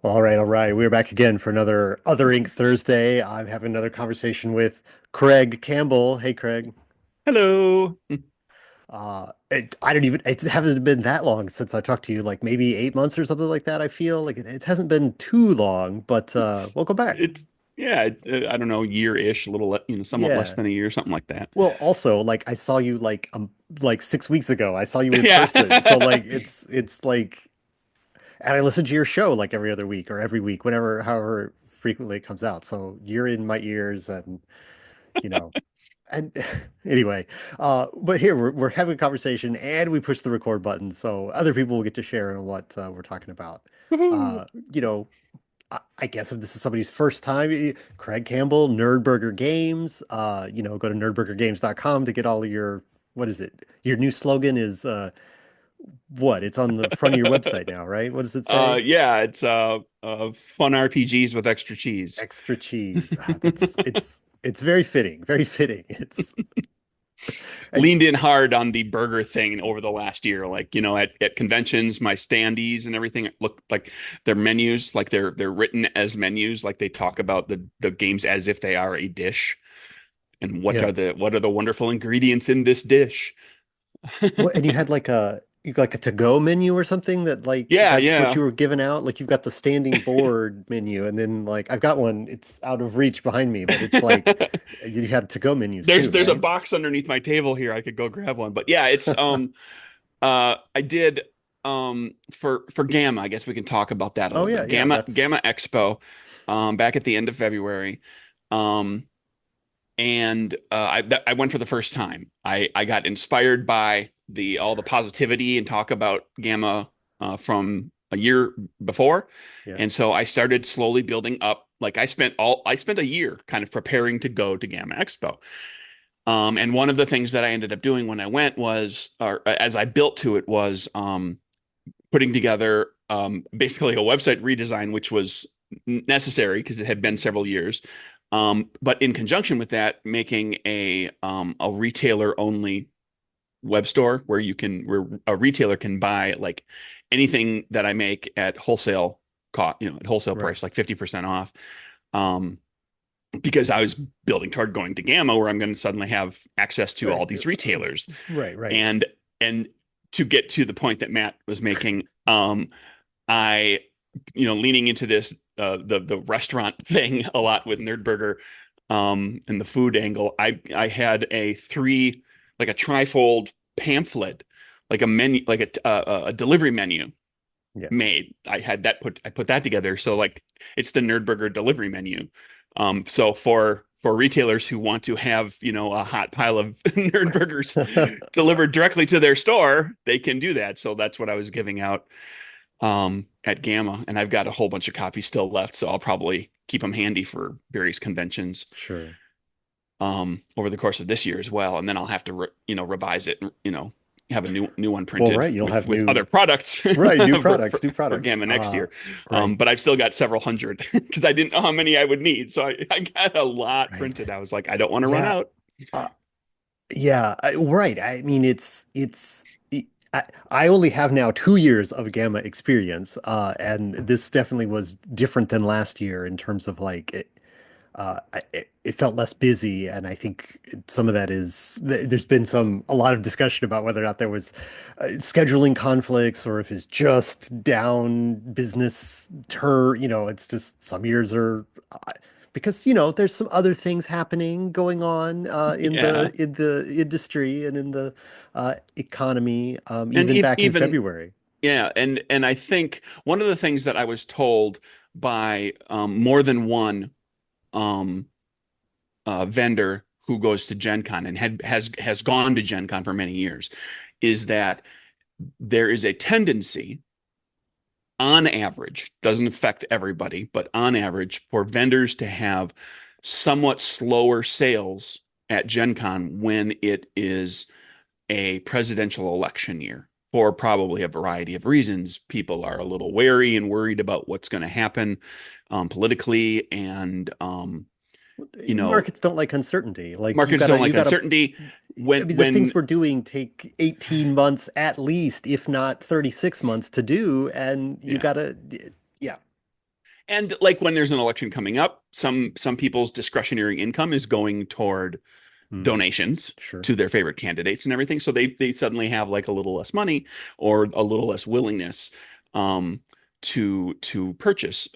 All right, all right. We're back again for another Other Ink Thursday. I'm having another conversation with Craig Campbell. Hey, Craig. Hello. I don't even, it hasn't been that long since I talked to you, like maybe 8 months or something like that. I feel like it hasn't been too long, but It's welcome back. it's yeah, I don't know, year-ish, a little, somewhat less Yeah. than a year, something like that. Well, also, like I saw you like 6 weeks ago. I saw you in Yeah. person. So like it's like, and I listen to your show like every other week or every week, whenever, however frequently it comes out. So you're in my ears and you know. And anyway, but here we're having a conversation and we push the record button so other people will get to share in what we're talking about. Woohoo. Uh, you know, I guess if this is somebody's first time, Craig Campbell, Nerdburger Games, go to nerdburgergames.com to get all of your, what is it? Your new slogan is what? It's on the front of your website now, right? What does it say? Yeah, it's fun RPGs with extra cheese. Extra cheese. It's very fitting, very fitting. It's and Leaned in hard on the burger thing over the last year. Like, at conventions, my standees and everything look like their menus, like they're written as menus, like they talk about the games as if they are a dish. And yeah. what are the wonderful ingredients in this dish? What, and you got like a to-go menu or something that like Yeah, that's what yeah. you were giving out? Like you've got the standing board menu and then like I've got one, it's out of reach behind me, but it's like you had to-go menus too, There's a right? box underneath my table here. I could go grab one. But yeah, it's I did for GAMA, I guess we can talk about that a Oh little yeah, bit. yeah, that's GAMA Expo back at the end of February. Um I went for the first time. I got inspired by the all the positivity and talk about Gamma from a year before, yeah. and so I started slowly building up. Like I spent a year kind of preparing to go to Gamma Expo. And one of the things that I ended up doing when I went was, or as I built to it, was putting together basically a website redesign, which was necessary because it had been several years. But in conjunction with that, making a retailer only web store where a retailer can buy like anything that I make at wholesale cost, at wholesale Right. price, like 50% off. Um, because I was building toward going to Gamma, where I'm going to suddenly have access to Right. all these retailers, Right, right. and and to get to the point that Matt was making, I, leaning into this the restaurant thing a lot with Nerdburger, and the food angle. I had a trifold pamphlet, like a menu, like a delivery menu Yeah. made. I put that together. So like it's the Nerdburger delivery menu. So for retailers who want to have, a hot pile of Nerdburgers delivered directly to their store, they can do that. So that's what I was giving out at Gamma, and I've got a whole bunch of copies still left, so I'll probably keep them handy for various conventions Sure. over the course of this year as well, and then I'll have to revise it, and have a new one Well, printed right, you'll have with new other products right, new for, products, new for products. Gamma next year. Right. But I've still got several hundred because I didn't know how many I would need, so I got a lot Right. printed. I was like, I don't want to run Yeah. out. Uh, right. I mean, I only have now 2 years of Gamma experience, and this definitely was different than last year in terms of like it felt less busy, and I think some of that is there's been a lot of discussion about whether or not there was scheduling conflicts or if it's just down business it's just some years are because there's some other things happening going on in Yeah, the industry and in the economy and even back in even February. yeah, and I think one of the things that I was told by more than one um, vendor who goes to Gen Con and has gone to Gen Con for many years is that there is a tendency, on average, doesn't affect everybody, but on average, for vendors to have somewhat slower sales at Gen Con when it is a presidential election year. For probably a variety of reasons, people are a little wary and worried about what's going to happen politically, and you know, Markets don't like uncertainty. Like markets don't you like gotta uncertainty. I When mean, the things when we're doing take 18 months at least, if not 36 months to do, and you Yeah, gotta, yeah, And like when there's an election coming up, some people's discretionary income is going toward Hmm. donations Sure. to their favorite candidates and everything. So they suddenly have like a little less money or a little less willingness um, to purchase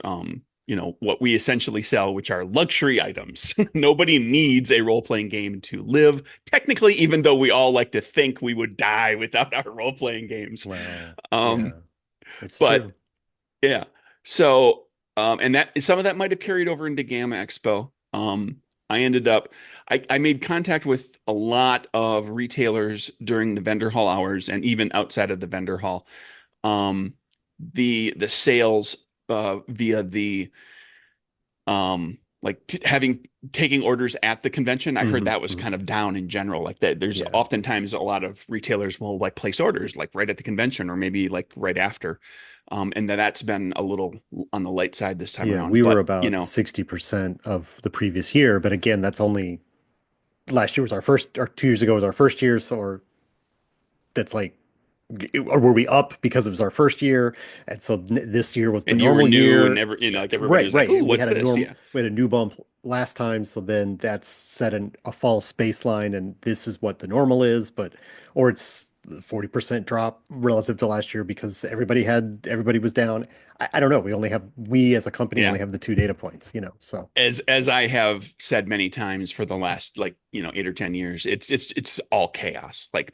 what we essentially sell, which are luxury items. Nobody needs a role-playing game to live. Technically, even though we all like to think we would die without our role-playing games. Well, Um, yeah, it's but true. yeah. So, and that some of that might have carried over into GAMA Expo. I ended up, I made contact with a lot of retailers during the vendor hall hours and even outside of the vendor hall. Um, the sales via the like having taking orders at the convention, I heard Hmm. that was Hmm. kind of down in general. Like that, there's Yeah. oftentimes a lot of retailers will like place orders like right at the convention or maybe like right after, and that's been a little on the light side this time Yeah, around. we were But about 60% of the previous year, but again, that's only last year was our first, or 2 years ago was our first year, so or that's like, or were we up because it was our first year, and so this year was the and you were normal new and year. never, like everybody Right, was like, right. "Oh, We what's had a this?" norm, Yeah. we had a new bump last time, so then that's set a false baseline, and this is what the normal is, but or it's 40% drop relative to last year because everybody was down. I don't know. We as a company Yeah. only have the two data points, so. As I have said many times for the last like 8 or 10 years, it's all chaos. Like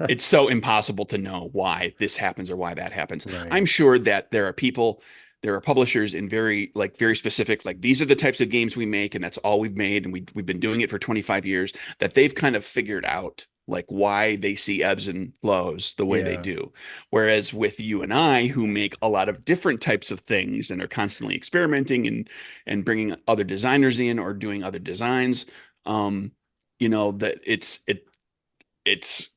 it's so impossible to know why this happens or why that happens. I'm Right. sure that there are publishers in very specific, like these are the types of games we make, and that's all we've made, and we've been doing it for 25 years, that they've kind of figured out like why they see ebbs and flows the way they Yeah. do. Whereas with you and I, who make a lot of different types of things and are constantly experimenting and bringing other designers in or doing other designs, um, that it's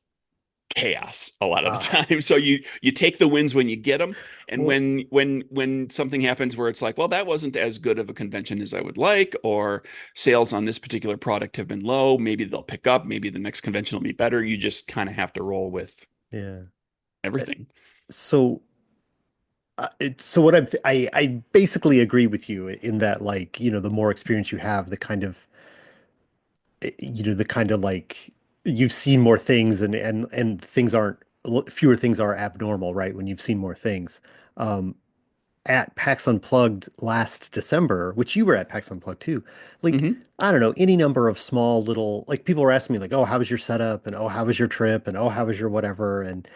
chaos a lot of the Ah, time. So you take the wins when you get them, and well, when something happens where it's like, well, that wasn't as good of a convention as I would like, or sales on this particular product have been low, maybe they'll pick up, maybe the next convention will be better. You just kind of have to roll with yeah. Uh, everything. So, so what I basically agree with you in that, like, the more experience you have, the kind of, the kind of like you've seen more things, and things aren't fewer things are abnormal, right? When you've seen more things. Um, at PAX Unplugged last December, which you were at PAX Unplugged too, like, Hmm. I don't know, any number of small little, like, people were asking me like, oh, how was your setup? And oh, how was your trip? And oh, how was your whatever? And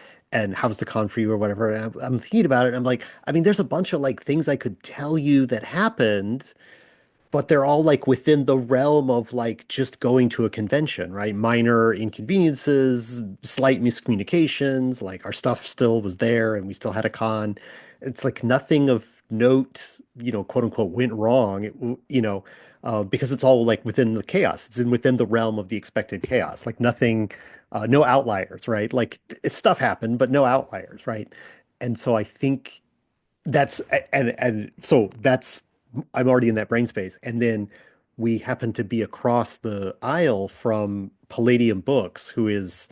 how was the con for you or whatever? And I'm thinking about it. And I'm like, I mean, there's a bunch of like things I could tell you that happened, but they're all like within the realm of like just going to a convention, right? Minor inconveniences, slight miscommunications, like our stuff still was there and we still had a con. It's like nothing of note, quote unquote, went wrong, because it's all like within the chaos. It's within the realm of the expected chaos. Like nothing, no outliers, right? Like stuff happened, but no outliers, right? And so I think that's and so that's I'm already in that brain space. And then we happen to be across the aisle from Palladium Books, who is,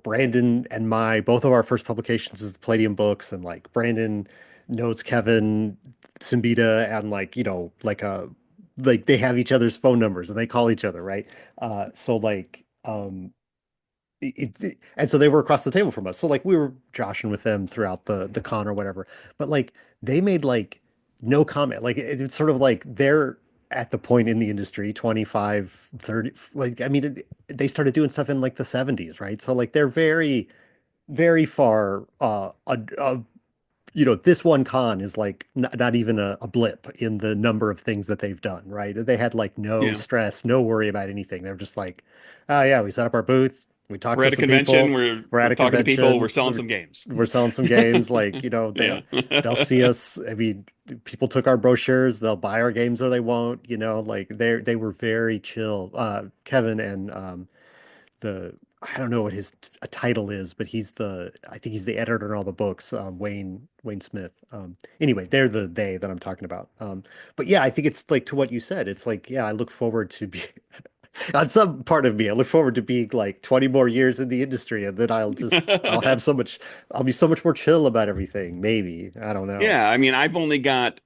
Brandon and my both of our first publications is Palladium Books, and like Brandon knows Kevin Simbita, and like, like they have each other's phone numbers and they call each other, right? So like and so they were across the table from us. So like we were joshing with them throughout the con or whatever. But like they made like no comment. Like it's sort of like they're at the point in the industry, 25, 30. Like I mean they started doing stuff in like the 70s, right? So like they're very, very far this one con is like not even a blip in the number of things that they've done, right? They had like no Yeah. stress, no worry about anything. They're just like, oh yeah, we set up our booth, we talked We're to at a some convention, people, we're we're at a talking to people, we're convention, selling some games. we're selling some games, like, Yeah. they'll see us. I mean, people took our brochures, they'll buy our games or they won't, like they were very chill. Kevin and the I don't know what his title is, but I think he's the editor on all the books, Wayne Smith. Anyway, they're they that I'm talking about. But yeah, I think it's like to what you said. It's like, yeah, I look forward to be on some part of me, I look forward to being like 20 more years in the industry, and then I'll be so much more chill about everything. Maybe. I don't know. Yeah, I mean, I've only got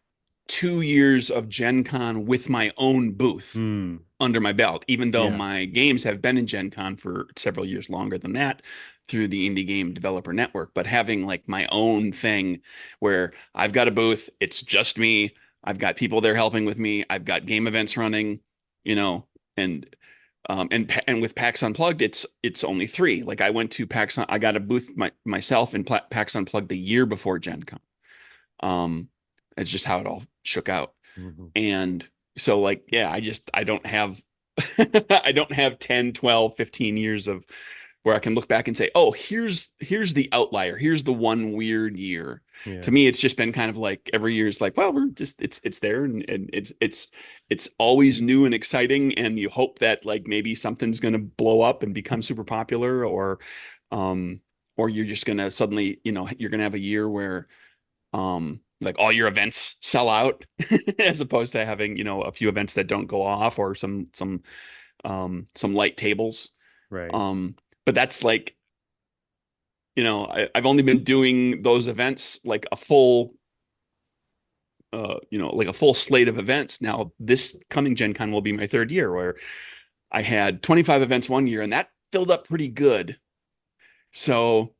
2 years of Gen Con with my own booth Mm. under my belt, even though Yeah. my games have been in Gen Con for several years longer than that through the Indie Game Developer Network. But having like my own thing where I've got a booth, it's just me, I've got people there helping with me, I've got game events running, you know, and and with PAX Unplugged, it's only three. Like I went to PAX, I got a booth myself in PAX Unplugged the year before Gen Con. Um, it's just how it all shook out. Mhm. And so like, yeah, I don't have I don't have 10, 12, 15 years of where I can look back and say, "Oh, here's the outlier. Here's the one weird year." To Yeah. me, it's just been kind of like every year is like, well, we're just it's there and it's always new and exciting and you hope that like maybe something's going to blow up and become super popular um or you're just going to suddenly, you're going to have a year where like all your events sell out as opposed to having a few events that don't go off or some light tables. Right. But that's like, I've only been doing those events like a full like a full slate of events. Now this coming Gen Con will be my third year where I had 25 events one year and that filled up pretty good. So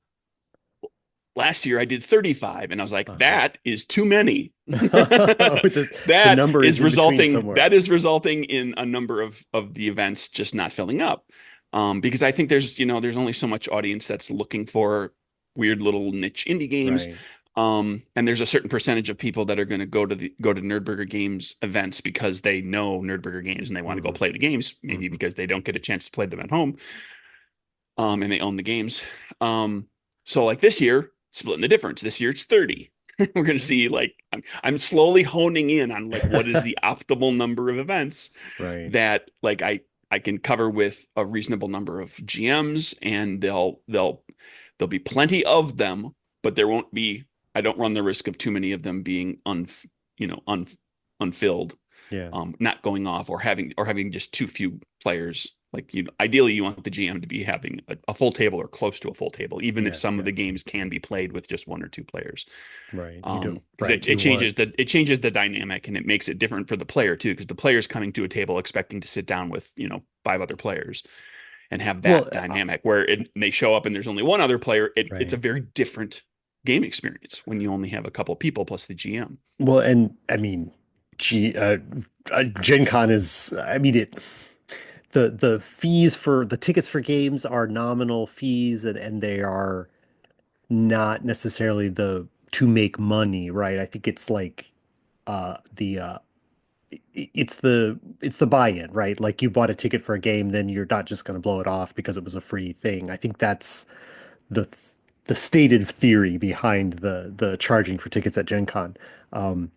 last year I did 35 and I was like, Uh-huh. that is too many. The That number is is in between resulting that somewhere. is resulting in a number of the events just not filling up. Because I think there's only so much audience that's looking for weird little niche indie games. Right. And there's a certain percentage of people that are going to go to Nerdburger Games events because they know Nerdburger Games and they want to go Hmm. play the games, maybe Hmm. because they don't get a chance to play them at home, and they own the games. So like this year, splitting the difference. This year it's 30. We're going to see like I'm slowly honing in on like what is the optimal number of events Right. that like I can cover with a reasonable number of GMs and there'll be plenty of them, but there won't be I don't run the risk of too many of them being you know un, unfilled, Yeah. not going off or having just too few players. Like ideally, you want the GM to be having a full table or close to a full table, even if Yeah. some of Yeah. the games can be played with just one or two players. Right. You don't, Because right. it You want, changes the dynamic and it makes it different for the player too. Because the player's coming to a table expecting to sit down with five other players and have well, that dynamic where they show up and there's only one other player. It's a right. very different game experience when you only have a couple people plus the GM. Well, and I mean, G, Gen Con is, I mean, the fees for the tickets for games are nominal fees and they are not necessarily the to make money, right? I think it's like the it's the buy-in, right? Like you bought a ticket for a game, then you're not just going to blow it off because it was a free thing. I think that's the the stated theory behind the charging for tickets at Gen Con. Um,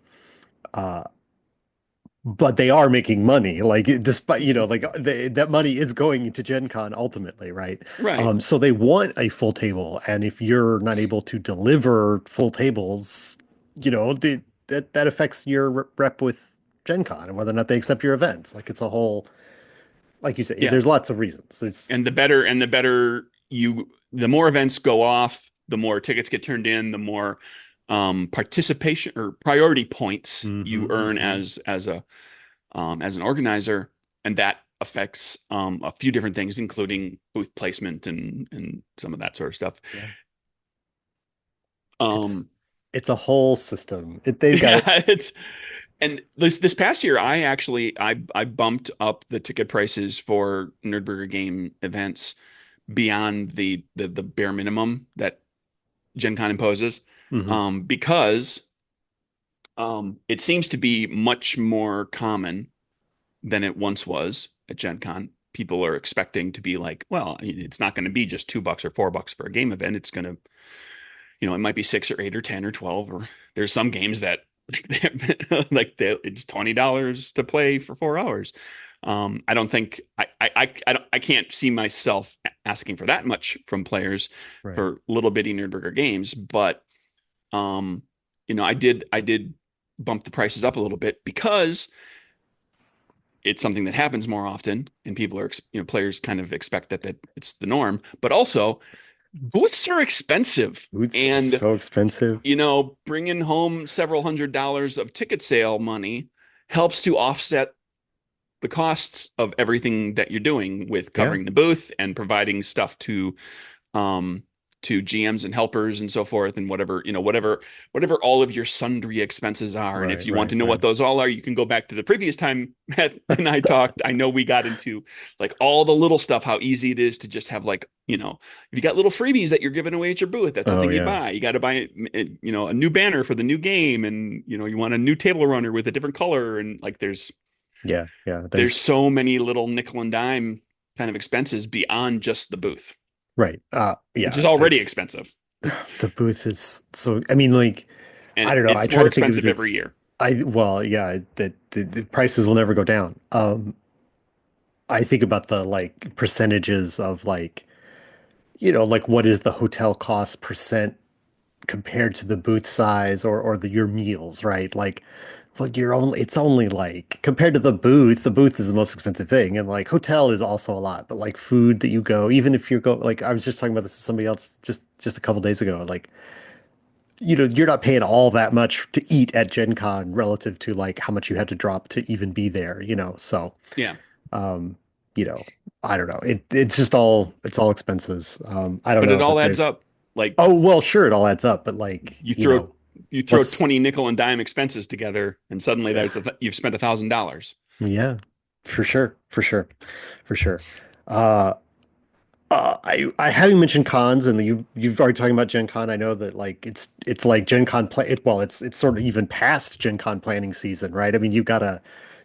but they are making money, like despite, like that money is going into Gen Con ultimately, right? Right. So they want a full table, and if you're not able to deliver full tables, that affects your rep with Gen Con and whether or not they accept your events. Like it's a whole, like you say, Yeah. there's lots of reasons. There's The more events go off, the more tickets get turned in, the more participation or priority points you hmm earn hmm as an organizer, and that affects a few different things, including booth placement and some of that sort of stuff. yeah, it's Um, it's a whole system. They've got it. yeah, and this past year, I bumped up the ticket prices for Nerdburger game events beyond the bare minimum that Gen Con imposes, Hmm. because it seems to be much more common than it once was at Gen Con. People are expecting to be like, well, it's not going to be just $2 or $4 for a game event. It's going to, it might be 6 or 8 or 10 or 12, or there's some games that it's $20 to play for 4 hours. I don't think I can't see myself asking for that much from players Right. for little bitty Nerdburger games, but um, I did bump the prices up a little bit because it's something that happens more often, and players kind of expect that it's the norm. But also, Booths are expensive, Boots and so expensive. bringing home several $100s of ticket sale money helps to offset the costs of everything that you're doing with Yeah. covering the booth and providing stuff um to GMs and helpers and so forth, and whatever all of your sundry expenses are. And if Right, you want right, to know what right. those all are, you can go back to the previous time Matt and I talked. I know we got into like all the little stuff, how easy it is to just have like, if you got little freebies that you're giving away at your booth, that's the Oh thing you yeah. buy. You got to buy a new banner for the new game, and you want a new table runner with a different color, and like Yeah, yeah. there's There's so many little nickel and dime kind of expenses beyond just the booth, right. which Yeah, is already that's expensive the booth is so I mean like and I don't know. I it's try more to think of it expensive as every year. well, yeah, the prices will never go down. I think about the like percentages of like, like what is the hotel cost percent compared to the booth size or your meals, right? Like, well, it's only like compared to the booth is the most expensive thing, and like hotel is also a lot, but like food that you go, even if you go, like I was just talking about this to somebody else just a couple days ago, like you're not paying all that much to eat at Gen Con relative to like how much you had to drop to even be there, so Yeah, um, you know, I don't know. It's all expenses. I don't but it know all that adds there's up. Like oh well, sure, it all adds up, but like, you throw you throw what's 20 nickel and dime expenses together, and suddenly you've spent $1,000. yeah, for sure, for sure, for sure. Uh I haven't mentioned cons, and you've already talking about Gen Con. I know that like it's like Gen Con it's sort of even past Gen Con planning season, right? I mean, you gotta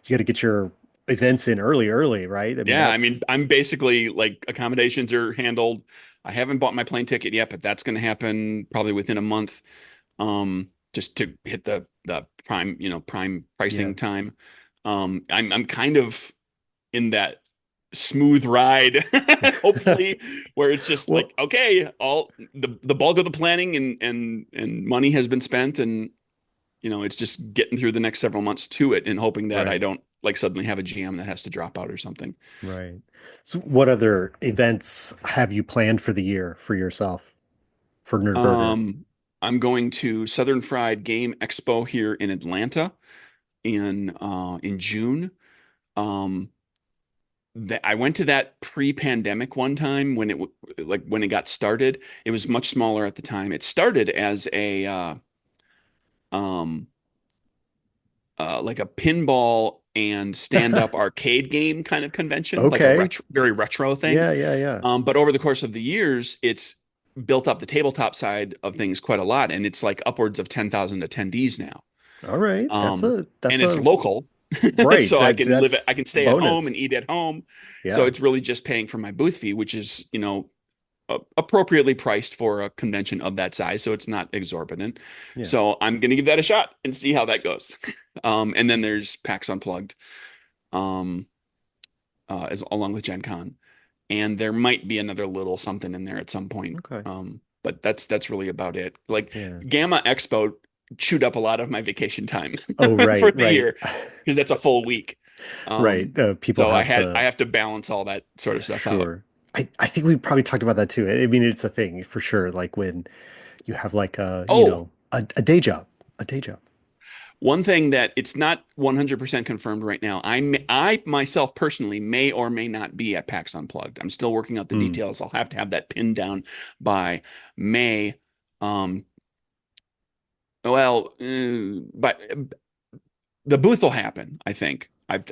get your events in early, right? I mean, Yeah, I mean, that's I'm basically like accommodations are handled. I haven't bought my plane ticket yet, but that's going to happen probably within a month. Just to hit the prime yeah. pricing time. I'm kind of in that smooth ride, hopefully, where it's just Well, like, okay, all the bulk of the planning and money has been spent, and it's just getting through the next several months to it and hoping that I right. don't like suddenly have a GM that has to drop out or something. Right. So what other events have you planned for the year for yourself for Nerdburger? Um, I'm going to Southern Fried Game Expo here in Atlanta in June. Um, I went to that pre-pandemic one time when when it got started. It was much smaller at the time. It started as a um like a pinball and stand-up arcade game kind of convention, like a Okay. very retro thing. Yeah, yeah, yeah. But over the course of the years, it's built up the tabletop side of things quite a lot, and it's like upwards of 10,000 attendees now. All right. That's Um, a that's and it's a local, right. so I That's can stay at home bonus. and eat at home. So Yeah. it's really just paying for my booth fee, which is, appropriately priced for a convention of that size, so it's not exorbitant. Yeah. So I'm gonna give that a shot and see how that goes. And then there's PAX Unplugged, um, as along with Gen Con, and there might be another little something in there at some point. Okay. But that's really about it. Like Yeah. GAMA Expo chewed up a lot of my vacation time Oh, for right, the right. year because that's a full week. Right. People So have I the have to balance all that sort of stuff out. sure. I think we probably talked about that too. I mean, it's a thing for sure. Like when you have like Oh, a day job, a day job. one thing that it's not 100% confirmed right now. I myself personally may or may not be at PAX Unplugged. I'm still working out the Mm. details. I'll have to have that pinned down by May. Um, but the booth will happen, I think. I've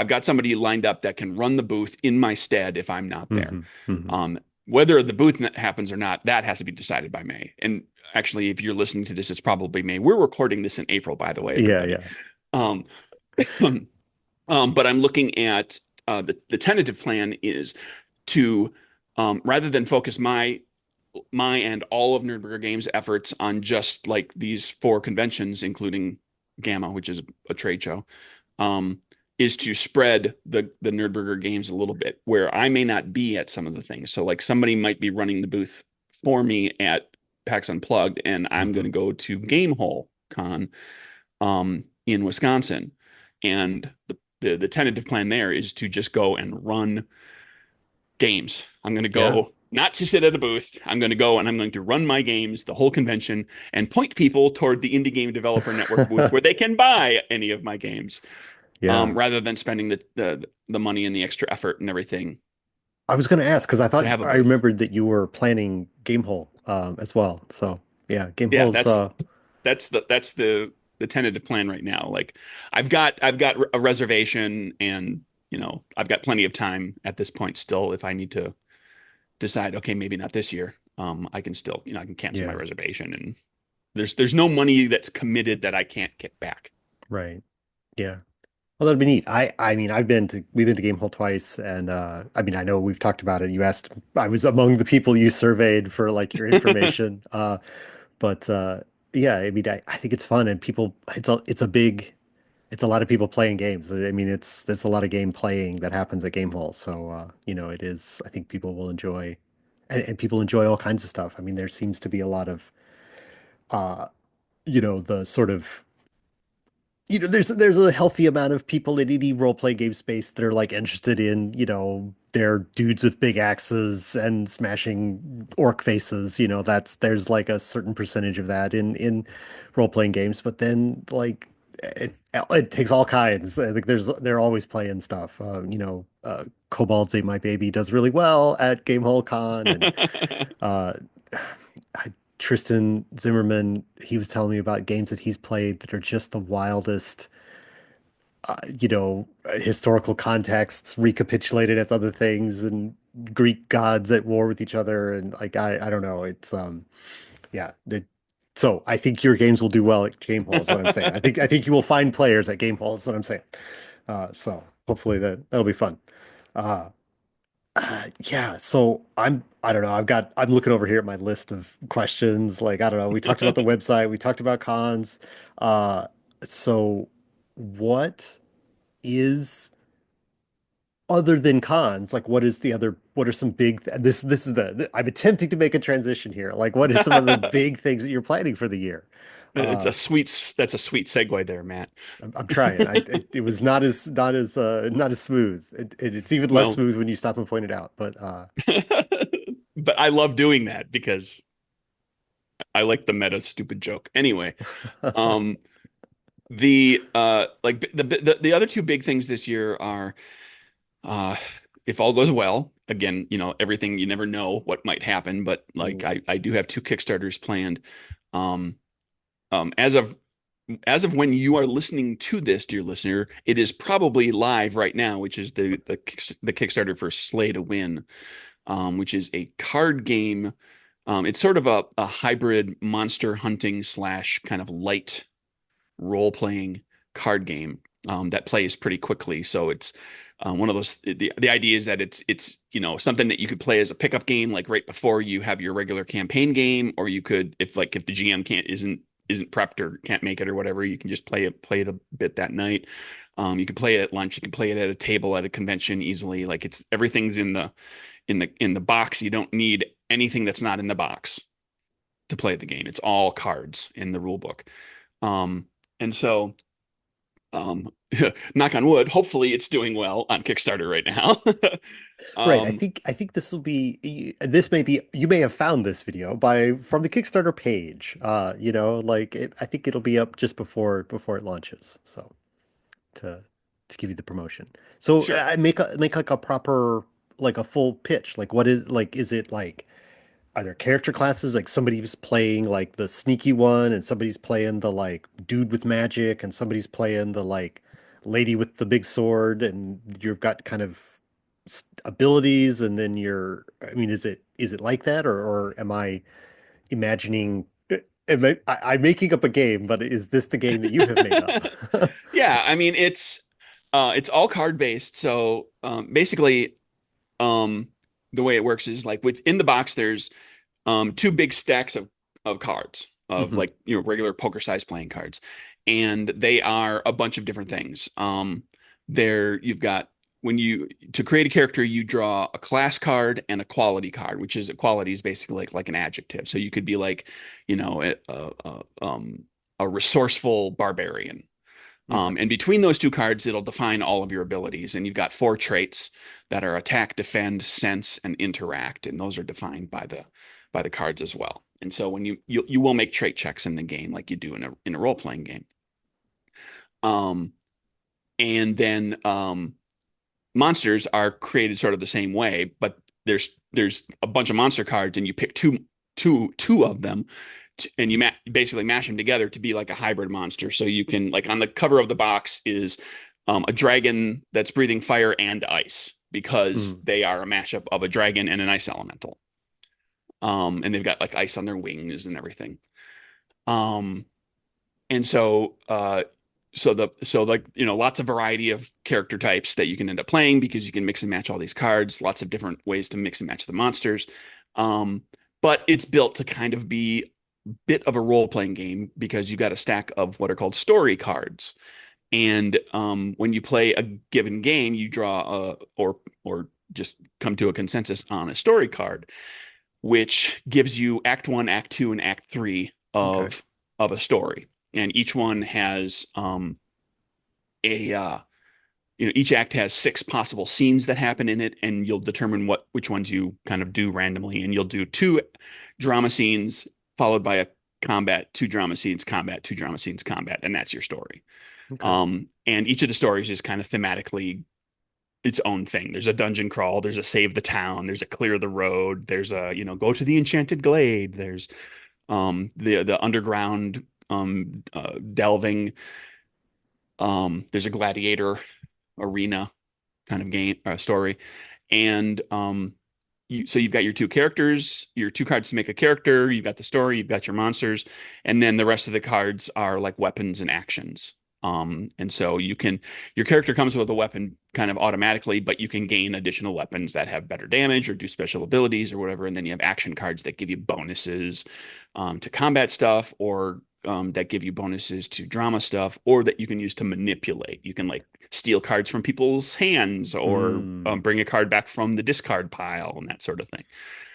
got somebody lined up that can run the booth in my stead if I'm not there. Hmm. Hmm. Whether the booth happens or not, that has to be decided by May. And actually, if you're listening to this, it's probably May. We're recording this in April, by the way, Yeah, everybody. yeah. Um, but I'm looking at the tentative plan is to rather than focus my and all of Nerdburger Games efforts on just like these four conventions, including GAMA, which is a trade show, um, is to spread the Nerdburger Games a little bit, where I may not be at some of the things. So like somebody might be running the booth for me at PAX Unplugged, and I'm going Hmm. to go to Gamehole Con in Wisconsin, and the tentative plan there is to just go and run games. I'm going to Yeah. go not to sit at a booth. I'm going to go and I'm going to run my games the whole convention and point people toward the Indie Game Developer Network booth where they can buy any of my games, Yeah. rather than spending the money and the extra effort and everything I was going to ask because I to thought have a I booth. remembered that you were planning Gamehole as well. So yeah, Yeah, Gamehole's that's the tentative plan right now. Like I've got a reservation, and I've got plenty of time at this point still if I need to decide, okay, maybe not this year. I can still, I can cancel my yeah, reservation, and there's no money that's committed that I can't get back. right. Yeah. Well, that'd be neat. I mean, we've been to Gamehole twice, and I mean, I know we've talked about it. You asked, I was among the people you surveyed for like your information. But yeah, I mean, I think it's fun, and people, it's a big, it's a lot of people playing games. I mean, there's a lot of game playing that happens at Gamehole. So it is. I think people will enjoy, and people enjoy all kinds of stuff. I mean, there seems to be a lot of uh, the sort of there's a healthy amount of people in any role play game space that are like interested in, they're dudes with big axes and smashing orc faces. There's like a certain percentage of that in role playing games, but then like it takes all kinds. I think they're always playing stuff. Kobold's Ate My Baby does really well at Gamehole Con, and uh I, Tristan Zimmerman, he was telling me about games that he's played that are just the wildest, historical contexts recapitulated as other things and Greek gods at war with each other. And like, I don't know. Yeah. So I think your games will do well at Gamehole is what I'm saying. I think you will find players at Gamehole is what I'm saying. So hopefully that'll be fun. Uh, yeah, so I don't know. I'm looking over here at my list of questions. Like, I don't know. We talked about the website, we talked about cons. Uh, so what is other than cons? Like, what are some big, this is I'm attempting to make a transition here. Like, what is some of the big things that you're planning for the year? It's Uh, a sweet that's a sweet segue there, Matt. I'm trying. It was not as smooth. It's even less Well, smooth when you stop and point it out. But but I love doing that because I like the meta stupid joke. Anyway, um the other two big things this year are, uh if all goes well, again, everything, you never know what might happen, but like Mm. I do have two Kickstarters planned. Um as of when you are listening to this, dear listener, it is probably live right now, which is the Kickstarter for Slay to Win, which is a card game. It's sort of a hybrid monster hunting slash kind of light role playing card game, that plays pretty quickly. So it's one of those. The idea is that it's something that you could play as a pickup game, like right before you have your regular campaign game, or you could, if the GM isn't prepped or can't make it or whatever, you can just play it a bit that night. You can play it at lunch. You can play it at a table at a convention easily. Like, everything's in the box. You don't need anything that's not in the box to play the game. It's all cards in the rule book. And so, um, knock on wood, hopefully it's doing well on Kickstarter right now. Right. I Um, think I think this may be you may have found this video by from the Kickstarter page. I think it'll be up just before it launches. So to give you the promotion. So sure. I make like a proper like a full pitch. Like what is like is it like are there character classes like somebody's playing like the sneaky one and somebody's playing the like dude with magic and somebody's playing the like lady with the big sword and you've got kind of abilities and then I mean is it like that or am I imagining I'm making up a game but is this the game that you have made up? Yeah, I mean, it's all card based. So, basically, um, the way it works is, like, within the box, there's two big stacks of cards, of, Hmm. like, regular poker size playing cards, and they are a bunch of different things. There you've got, when you to create a character, you draw a class card and a quality card, which is, a quality is basically like an adjective. So you could be like, a resourceful barbarian, Okay. And between those two cards, it'll define all of your abilities. And you've got four traits that are attack, defend, sense, and interact, and those are defined by the cards as well. And so when you will make trait checks in the game like you do in a role playing game. Um, and then monsters are created sort of the same way, but there's a bunch of monster cards, and you pick two of them, and you basically mash them together to be like a hybrid monster. So you can, like, on the cover of the box is a dragon that's breathing fire and ice because Mm. they are a mashup of a dragon and an ice elemental. And they've got like ice on their wings and everything. Um, and so like, lots of variety of character types that you can end up playing because you can mix and match all these cards, lots of different ways to mix and match the monsters. Um, but it's built to kind of be a bit of a role-playing game because you've got a stack of what are called story cards. And when you play a given game, you draw or just come to a consensus on a story card, which gives you Act One, Act Two, and Act Three Okay. of a story. And each one has a each act has six possible scenes that happen in it, and you'll determine which ones you kind of do randomly. And you'll do two drama scenes followed by a combat, two drama scenes, combat, two drama scenes, combat, and that's your story. Okay. And each of the stories is kind of thematically its own thing. There's a dungeon crawl, there's a save the town, there's a clear the road, there's a, go to the enchanted glade, there's the underground delving, there's a gladiator arena kind of game story. And so you've got your two characters, your two cards to make a character, you've got the story, you've got your monsters, and then the rest of the cards are like weapons and actions. And so your character comes with a weapon kind of automatically, but you can gain additional weapons that have better damage or do special abilities or whatever. And then you have action cards that give you bonuses to combat stuff, or that give you bonuses to drama stuff, or that you can use to manipulate. You can like steal cards from people's hands, or Mm. bring a card back from the discard pile and that sort of thing.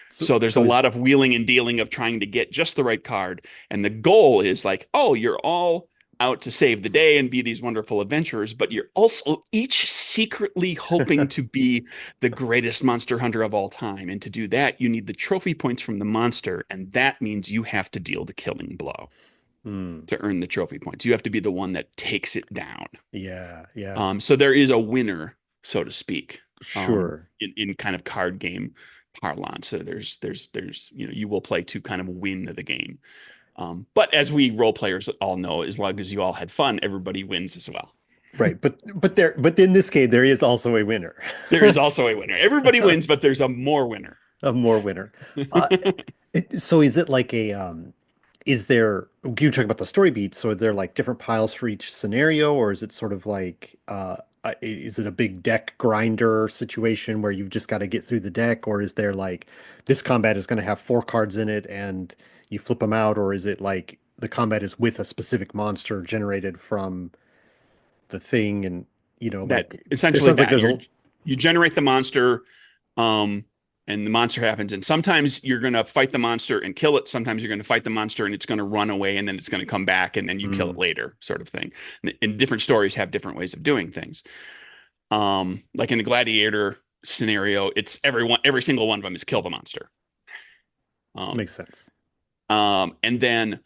So So there's a so is lot of wheeling and dealing of trying to get just the right card. And the goal is like, oh, you're all out to save the day and be these wonderful adventurers, but you're also each secretly hoping to be the greatest monster hunter of all time. And to do that, you need the trophy points from the monster. And that means you have to deal the killing blow mm. to earn the trophy points. You have to be the one that takes it down. Yeah, yeah. So there is a winner, so to speak, Sure. in kind of card game parlance. So there's you will play to kind of win the game. But as we role players all know, as long as you all had fun, everybody wins as well. Right, but in this game there is also a winner. There is also a winner. Everybody wins, but there's a more winner. A more winner. Uh, so is it like a is there you talk about the story beats, so are there like different piles for each scenario, or is it sort of like is it a big deck grinder situation where you've just got to get through the deck, or is there like this combat is going to have four cards in it and you flip them out, or is it like the combat is with a specific monster generated from the thing and That like it essentially sounds like that there's a you generate the monster, um, and the monster happens. And sometimes you're going to fight the monster and kill it. Sometimes you're going to fight the monster and it's going to run away, and then it's going to come back, and then you kill it mm, later, sort of thing. And different stories have different ways of doing things. Like in the gladiator scenario, it's every single one of them is kill the monster. Um, makes sense. and then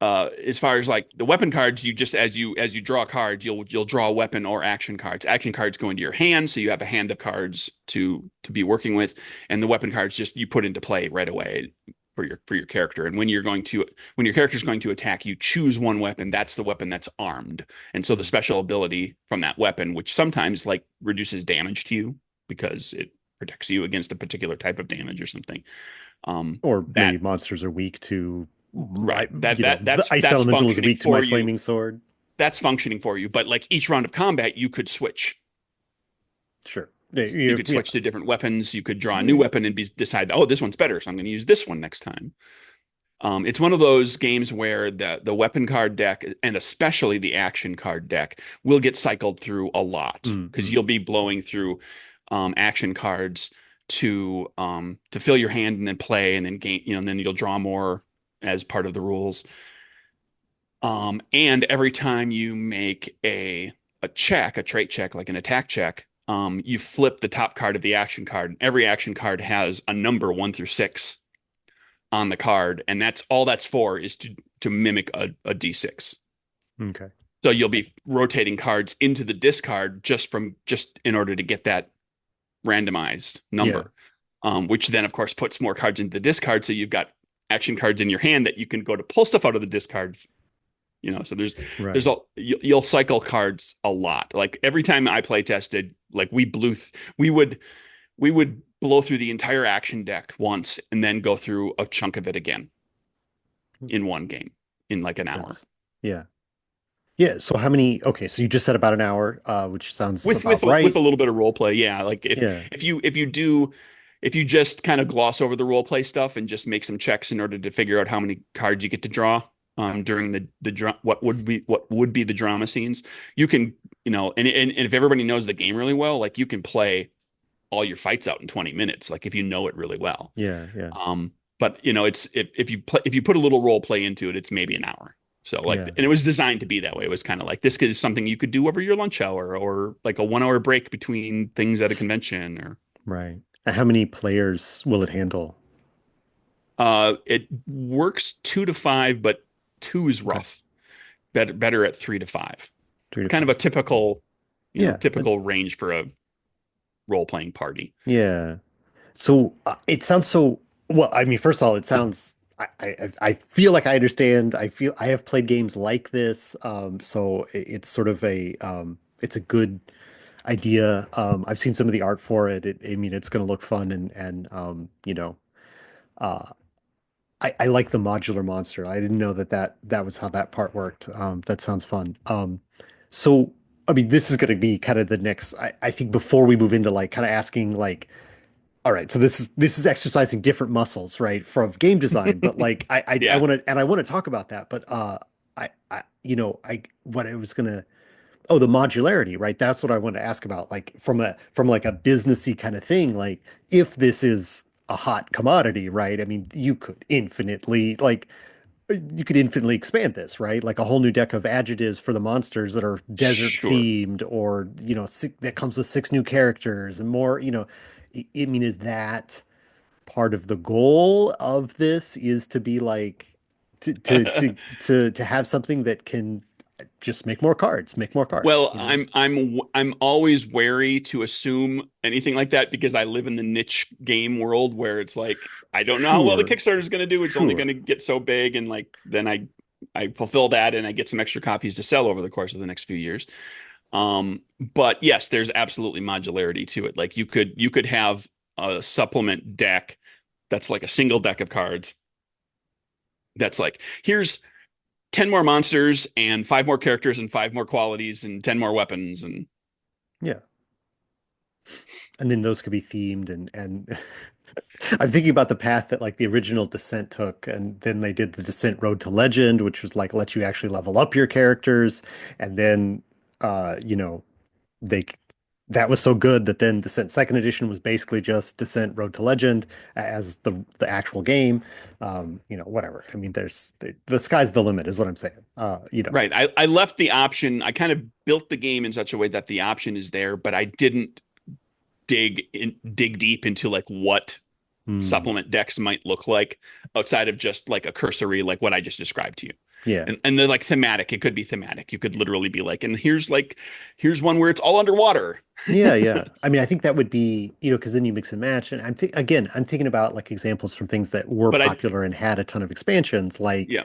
as far as like the weapon cards, you just as you draw cards, you'll draw weapon or action cards. Action cards go into your hand, so you have a hand of cards to be working with, and the weapon cards just you put into play right away for your character. And when your character is going to attack, you choose one weapon. That's the weapon that's armed, and so the Mm. special ability from that weapon, which sometimes like reduces damage to you because it protects you against a particular type of damage or something. Or That maybe monsters are weak to right that that the that's ice that's elemental is functioning weak to my for you. flaming sword. That's functioning for you. But like each round of combat, you could switch. Sure. You Yeah, could yeah. switch to different weapons. You could draw a new weapon and decide, oh, this one's better, so I'm going to use this one next time. It's one of those games where the weapon card deck and especially the action card deck will get cycled through a lot Mm, because mm. you'll be blowing through action cards to fill your hand and then play and then gain, and then you'll draw more as part of the rules. And every time you make a check, a trait check, like an attack check, you flip the top card of the action card. Every action card has a number 1 through 6 on the card, and that's all that's for is to mimic a d6. Okay. So you'll be rotating cards into the discard just in order to get that randomized Yeah. number, which then of course puts more cards into the discard. So you've got action cards in your hand that you can go to pull stuff out of the discard. So there's Right. a you'll cycle cards a lot. Like every time I play tested, like we would blow through the entire action deck once and then go through a chunk of it again in one game in like an Makes hour. sense. Yeah. Yeah. So how many? Okay. So you just said about an hour, which sounds with about with with right. a little bit of role play. Yeah, like if Yeah. if you if you do if you just kind of gloss over the role play stuff and just make some checks in order to figure out how many cards you get to draw during what would be the drama scenes, you can and if everybody knows the game really well, like you can play all your fights out in 20 minutes, like if you know it really well. Yeah. Yeah. But it's if you put a little role play into it, it's maybe an hour. So like, Yeah. and it was designed to be that way. It was kind of like this is something you could do over your lunch hour or like a 1 hour break between things at a convention or Right. And how many players will it handle? it works 2 to 5, but two is Okay. rough. Better at 3 to 5. Three to Kind of five. a typical, Yeah. typical range for a role playing party. Yeah. So it sounds so well. I mean, first of all, it sounds. I feel like I understand. I feel I have played games like this. So it's sort of it's a good idea. I've seen some of the art for it. I mean, it's going to look fun and uh, I like the modular monster. I didn't know that was how that part worked. That sounds fun. So I mean, this is going to be kind of the next. I think before we move into like kind of asking like all right, so this is exercising different muscles, right, from game design. But like I Yeah, want to and I want to talk about that. But I I what I was gonna the modularity, right? That's what I want to ask about. Like from like a businessy kind of thing. Like if this is a hot commodity, right? I mean, you could infinitely expand this, right? Like a whole new deck of adjectives for the monsters that are desert sure. themed, or that comes with 6 new characters and more. I mean, is that part of the goal of this? Is to be like to have something that can just make more cards, Well, I'm always wary to assume anything like that because I live in the niche game world where it's like I don't know how well the Sure, Kickstarter is going to do. It's only going sure, to get so big, and like then I fulfill that and I get some extra copies to sell over the course of the next few years. But yes, there's absolutely modularity to it. Like you could have a supplement deck that's like a single deck of cards that's like here's 10 more monsters and 5 more characters and 5 more qualities and 10 more weapons and yeah. And then those could be themed and I'm thinking about the path that like the original Descent took, and then they did the Descent Road to Legend, which was like let you actually level up your characters, and then you know they that was so good that then Descent Second Edition was basically just Descent Road to Legend as the actual game. Whatever. I mean, the sky's the limit, is what I'm saying. right. I left the option. I kind of built the game in such a way that the option is there, but I didn't dig deep into like what Hmm. supplement decks might look like outside of just like a cursory, like what I just described to you. Yeah. And they're like thematic. It could be thematic. You could literally be like, and here's one where it's all underwater. Yeah, yeah. I mean, I think that would be, because then you mix and match. And I'm thinking about like examples from things that were But popular and had a ton of expansions, like yeah,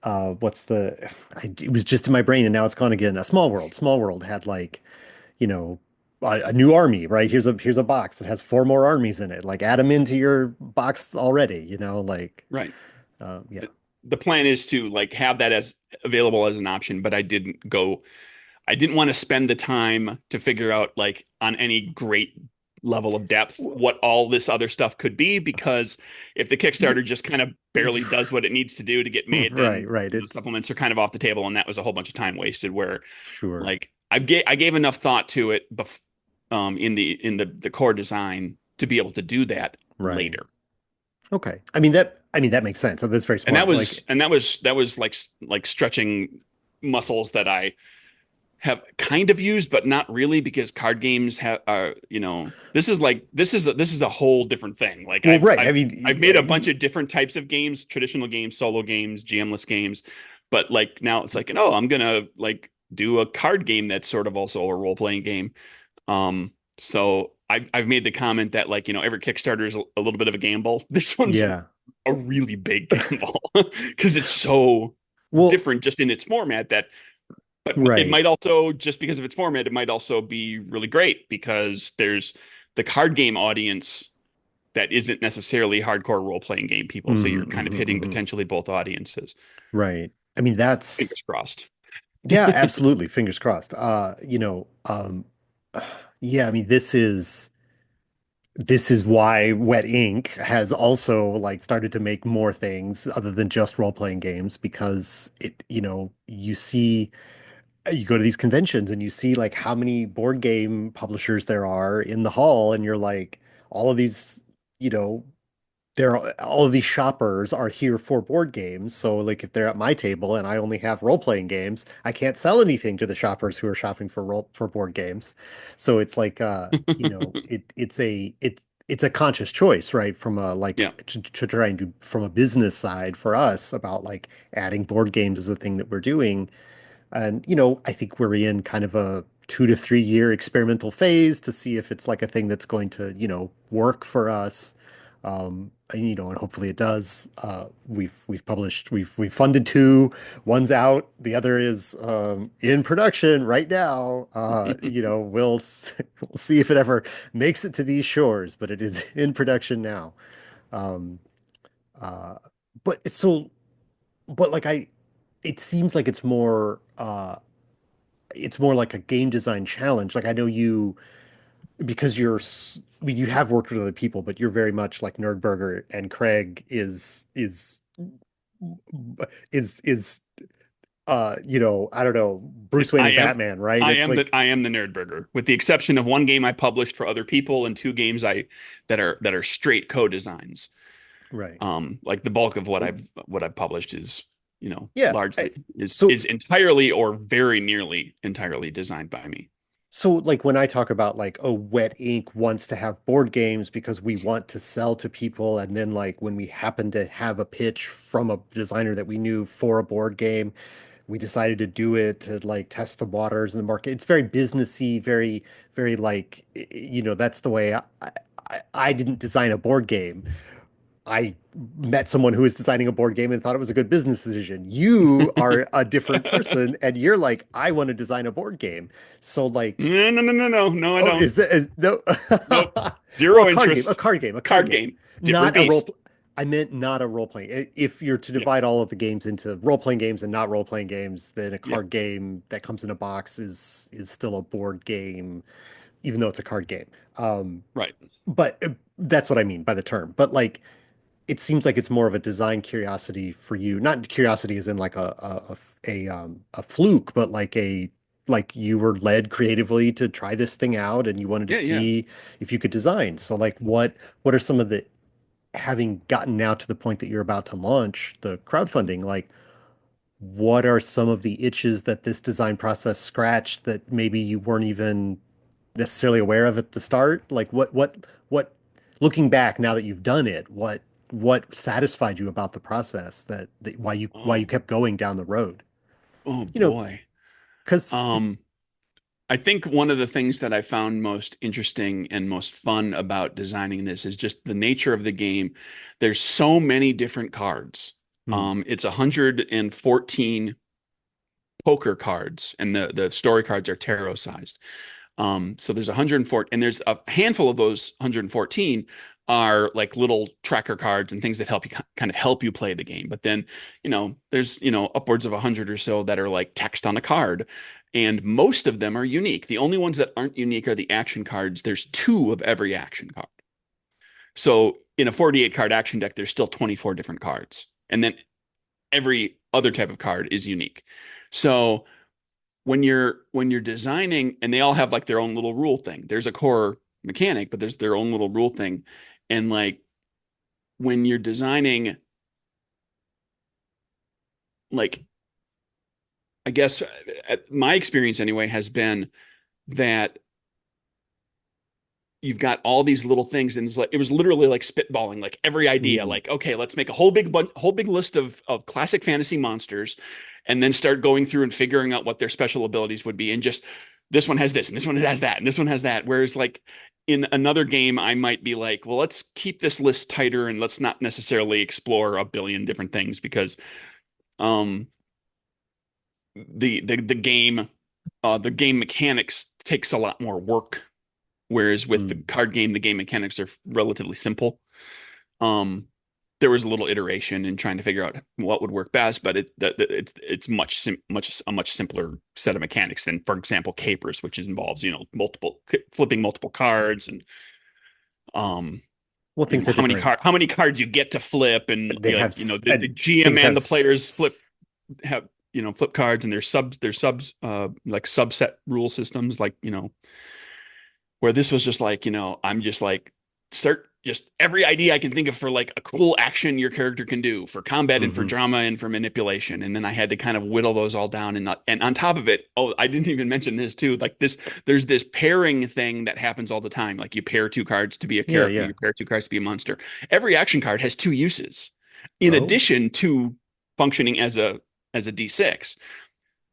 it was just in my brain and now it's gone again. A Small World. Small World had like, you know, a new army, right? Here's a box that has 4 more armies in it. Like add them into your box already, like, right. yeah. The plan is to like have that as available as an option, but I didn't want to spend the time to figure out like on any great level of depth W- what all this other stuff could be because if the y- Kickstarter just kind of barely does what it needs to do to get made, Right, then right. It's supplements are kind of off the table, and that was a whole bunch of time wasted. Where sure. like I gave enough thought to it in the core design to be able to do that Right. later. Okay. I mean that makes sense. That's very And that smart. was Like, and that was like stretching muscles that I have kind of used, but not really because card games have this is a whole different thing. Like well, right. I mean, I've made a bunch of different types of games, traditional games, solo games, GMless games, but like now it's like, no, I'm gonna like do a card game that's sort of also a role-playing game. So I've made the comment that like, every Kickstarter is a little bit of a gamble. This one's yeah. a really big gamble because it's so Well, different just in its format that but it right. might also, just because of its format, it might also be really great because there's the card game audience that isn't necessarily hardcore role-playing game people. So you're kind of hitting Hmm. potentially both audiences. Right. I mean, that's Fingers crossed. yeah, absolutely. Fingers crossed. Yeah, I mean, this is why Wet Ink has also like started to make more things other than just role-playing games because you go to these conventions and you see like how many board game publishers there are in the hall and you're like all of these, you know, all of these shoppers are here for board games. So like if they're at my table and I only have role-playing games, I can't sell anything to the shoppers who are shopping for board games. So it's like it's a conscious choice, right? From a Yeah. like to try and do from a business side for us about like adding board games as a thing that we're doing. And, I think we're in kind of a 2 to 3 year experimental phase to see if it's like a thing that's going to, work for us. And hopefully it does. We've funded two. One's out. The other is in production right now. We'll see if it ever makes it to these shores, but it is in production now. Um, uh, but it's so, but like it seems like it's more like a game design challenge. Like I know you because you have worked with other people, but you're very much like Nerdburger and Craig is I don't know, Bruce Wayne I and am Batman, right? It's like I am the Nerdburger, with the exception of one game I published for other people and two games I that are straight co-designs. right. Like the bulk of what I've published is, Yeah. largely So is entirely or very nearly entirely designed by me. So, like when I talk about like, oh, Wet Ink wants to have board games because we want to sell to people, and then like when we happen to have a pitch from a designer that we knew for a board game, we decided to do it to like test the waters in the market. It's very businessy, very, very like, that's the way I didn't design a board game. I met someone who was designing a board game and thought it was a good business decision. You are a different person and you're like, I want to design a board game. So like, No, I oh, don't. no? Nope. Well, Zero interest. a card Card game, game. Different not a beast. role. I meant not a role playing. If you're to Yeah. divide all of the games into role playing games and not role playing games, then a Yeah. card game that comes in a box is still a board game, even though it's a card game. Um, Right. but that's what I mean by the term. But like, it seems like it's more of a design curiosity for you. Not curiosity as in like a fluke, but like you were led creatively to try this thing out and you wanted to Yeah, yeah. see if you could design. So like what are some of the having gotten now to the point that you're about to launch the crowdfunding, like what are some of the itches that this design process scratched that maybe you weren't even necessarily aware of at the start? Like what looking back now that you've done it, what satisfied you about the process that why you Oh, kept going down the road? oh You know, boy. because Um, I think one of the things that I found most interesting and most fun about designing this is just the nature of the game. There's so many different cards. It's 114 poker cards, and the story cards are tarot sized. So there's 104, and there's a handful of those 114 are like little tracker cards and things that help you kind of help you play the game. But then, there's, upwards of 100 or so that are like text on a card. And most of them are unique. The only ones that aren't unique are the action cards. There's two of every action card. So in a 48 card action deck, there's still 24 different cards. And then every other type of card is unique. So when you're designing, and they all have like their own little rule thing. There's a core mechanic, but there's their own little rule thing. And like when you're designing, like, I guess my experience anyway has been that you've got all these little things, and it was literally like spitballing, like every idea, Mm. like, okay, let's make a whole big list of classic fantasy monsters, and then start going through and figuring out what their special abilities would be, and just this one has this, and this one has that, and this one has that. Whereas like in another game, I might be like, well, let's keep this list tighter and let's not necessarily explore a billion different things because um the game mechanics takes a lot more work. Whereas with the Mm. card game, the game mechanics are relatively simple. Um, there was a little iteration in trying to figure out what would work best, but it's much simpler set of mechanics than, for example, capers, which involves multiple flipping multiple cards and um Well, things have different. how many cards you get to flip, and They have the GM things and have the players have flip cards, and there's subs like subset rule systems, like where this was just like, I'm just like, start just every idea I can think of for like a cool action your character can do for combat and for hmm drama and for manipulation. And then I had to kind of whittle those all down. And on top of it, oh, I didn't even mention this too. Like there's this pairing thing that happens all the time. Like you pair two cards to be a Yeah, character, yeah. you pair two cards to be a monster. Every action card has two uses in Oh, addition to functioning as a D6.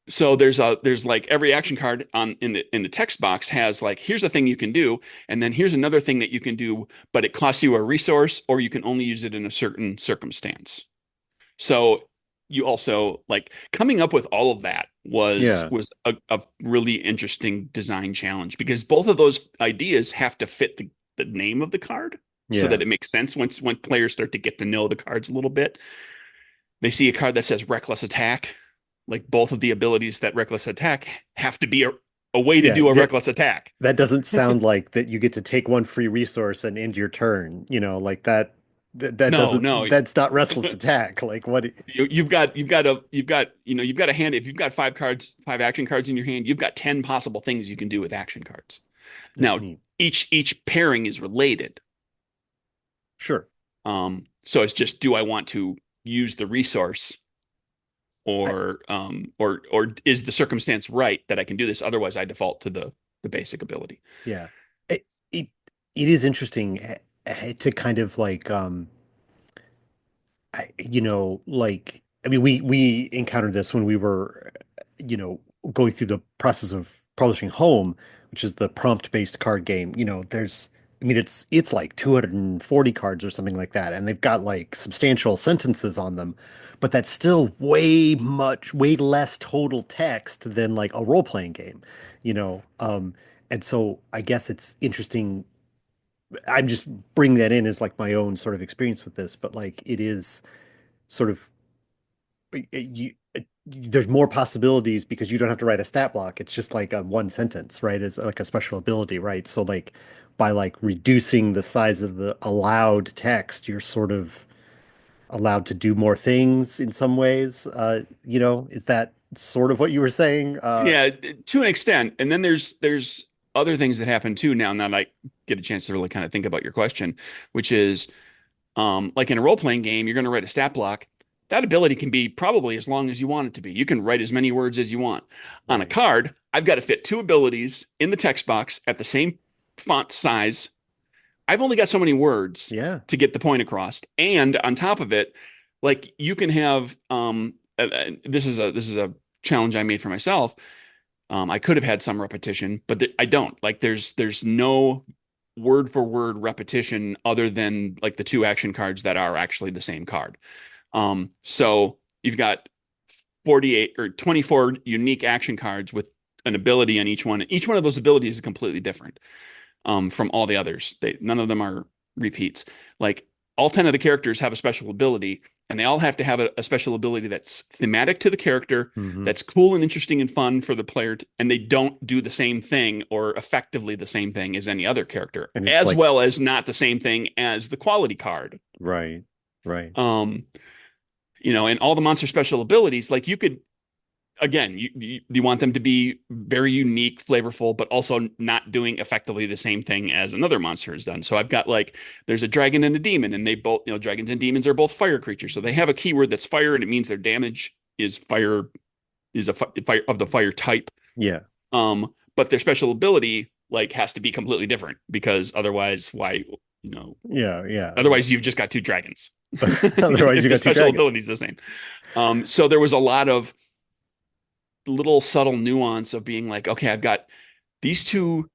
So there's like every action card on in the text box has like, here's a thing you can do, and then here's another thing that you can do, but it costs you a resource, or you can only use it in a certain circumstance. So you also, like, coming up with all of that was yeah, a really interesting design challenge, because both of those ideas have to fit the name of the card so that yeah, it makes sense when players start to get to know the cards a little bit. They see a card that says reckless attack, like both of the abilities that reckless attack have to be a way to yeah. do a reckless attack. That doesn't sound like that you get to take one free resource and end your turn, like that. That No, doesn't. no. That's not restless attack. Like what? You've got a hand. If you've got five action cards in your hand, you've got 10 possible things you can do with action cards. That's Now, neat. each pairing is related. Sure. So it's just, do I want to use the resource, I, or is the circumstance right that I can do this? Otherwise, I default to the basic ability. yeah. It, it it is interesting to kind of like like I mean we encountered this when we were going through the process of publishing Home, which is the prompt-based card game. There's I mean it's like 240 cards or something like that, and they've got like substantial sentences on them, but that's still way less total text than like a role-playing game, and so I guess it's interesting. I'm just bringing that in as like my own sort of experience with this, but like it is sort of there's more possibilities because you don't have to write a stat block. It's just like a one sentence, right? It's like a special ability, right? So like by like reducing the size of the allowed text, you're sort of allowed to do more things in some ways. Is that sort of what you were saying? Yeah, to an extent. And then there's other things that happen too now that I get a chance to really kind of think about your question, which is, like in a role-playing game, you're going to write a stat block. That ability can be probably as long as you want it to be. You can write as many words as you want. On a Right. card, I've got to fit two abilities in the text box at the same font size. I've only got so many words Yeah. to get the point across. And on top of it, like, you can have this is a challenge I made for myself. I could have had some repetition, but I don't. Like, there's no word for word repetition other than like the two action cards that are actually the same card. So you've got 48 or 24 unique action cards with an ability on each one. Each one of those abilities is completely different from all the others. None of them are repeats. Like, all 10 of the characters have a special ability, and they all have to have a special ability that's thematic to the character, hmm that's cool and interesting and fun for the player, and they don't do the same thing or effectively the same thing as any other character, And it's as like, well as not the same thing as the quality card. right, right. Um, and all the monster special abilities, like, you could. again, you want them to be very unique, flavorful, but also not doing effectively the same thing as another monster has done. So I've got like there's a dragon and a demon, and they both, dragons and demons are both fire creatures. So they have a keyword that's fire, and it means their damage is fire, is a fire of the fire type. Yeah. But their special ability like has to be completely different because otherwise, why, you know, Yeah. Yeah. otherwise you've just got two dragons Otherwise, if you the got two special dragons. ability is the same. So there was a lot of little subtle nuance of being like, okay, I've got these two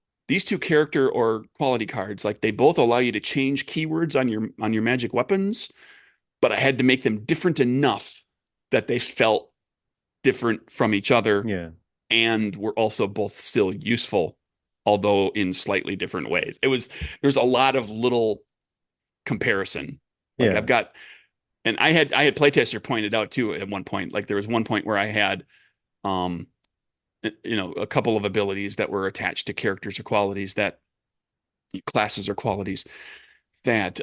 character or quality cards. Like they both allow you to change keywords on your magic weapons, but I had to make them different enough that they felt different from each other Yeah. and were also both still useful, although in slightly different ways. There's a lot of little comparison. Like I've Yeah. got, and I had playtester pointed out too at one point. Like there was one point where I had um a couple of abilities that were attached to characters or qualities that classes or qualities that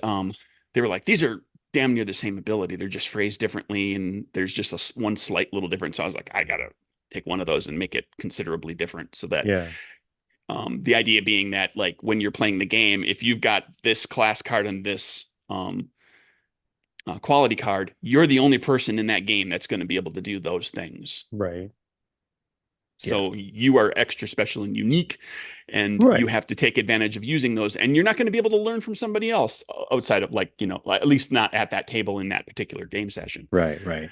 they were like these are damn near the same ability, they're just phrased differently and there's just one slight little difference. So I was like, I gotta take one of those and make it considerably different so that Yeah. the idea being that like when you're playing the game, if you've got this class card and this quality card, you're the only person in that game that's going to be able to do those things. Right. Yeah. So you are extra special and unique, and you Right. have to take advantage of using those. And you're not going to be able to learn from somebody else outside of like, at least not at that table in that particular game session. Right. Right.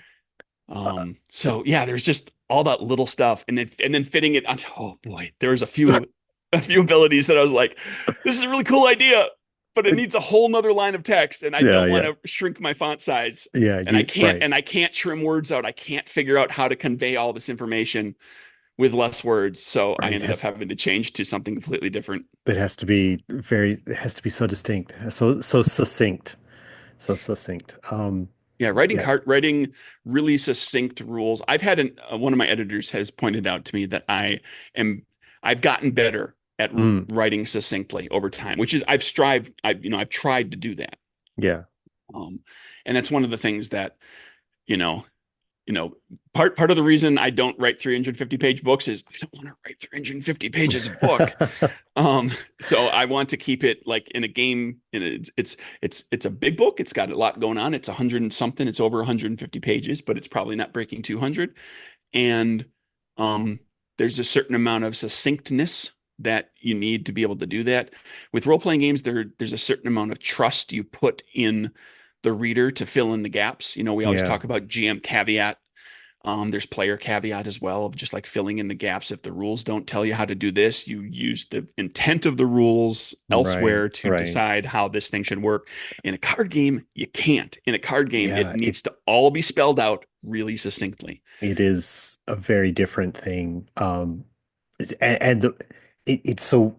So yeah, there's just all that little stuff, and then fitting it on. Oh boy, there was a few abilities that I was like, this is a really cool idea, but it needs a whole nother line of text, and I Yeah. don't want Yeah. to shrink my font size, Yeah. and I You can't, right. and I can't trim words out. I can't figure out how to convey all this information with less words. So I Right. ended up having to change to something completely different. It has to be it has to be so distinct, so succinct, so succinct. Yeah, Yeah. writing really succinct rules. I've had one of my editors has pointed out to me that am I've gotten better at Mm, writing succinctly over time, which is I've tried to do that. yeah. Um, and that's one of the things that you know you know, part of the reason I don't write 350-page books is I don't want to write 350 pages of book. So I want to keep it like in a game. It's a big book. It's got a lot going on. It's 100 and something. It's over 150 pages, but it's probably not breaking 200. And um, there's a certain amount of succinctness that you need to be able to do that. With role-playing games, there's a certain amount of trust you put in the reader to fill in the gaps. We always Yeah. talk about GM caveat. There's player caveat as well of just like filling in the gaps. If the rules don't tell you how to do this, you use the intent of the rules Right. elsewhere to Right. decide how this thing should work. In a card game, you can't. In a card game, it Yeah. needs to all be spelled out really succinctly. It is a very different thing. And it's so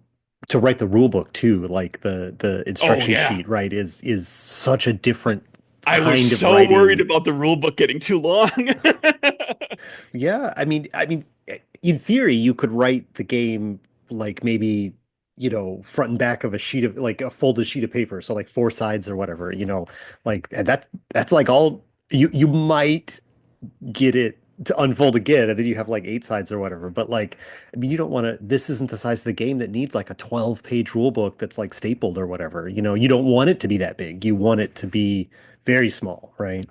to write the rule book too, like the Oh instruction yeah. sheet, right, is such a different I was kind of so worried writing. about the rule book getting too long. Yeah, I mean, in theory, you could write the game like maybe, front and back of a sheet of like a folded sheet of paper, so like four sides or whatever, like and that's like all you might get it to unfold again, and then you have like eight sides or whatever. But like, I mean, you don't want to. This isn't the size of the game that needs like a 12-page rule book that's like stapled or whatever. You don't want it to be that big. You want it to be very small, right?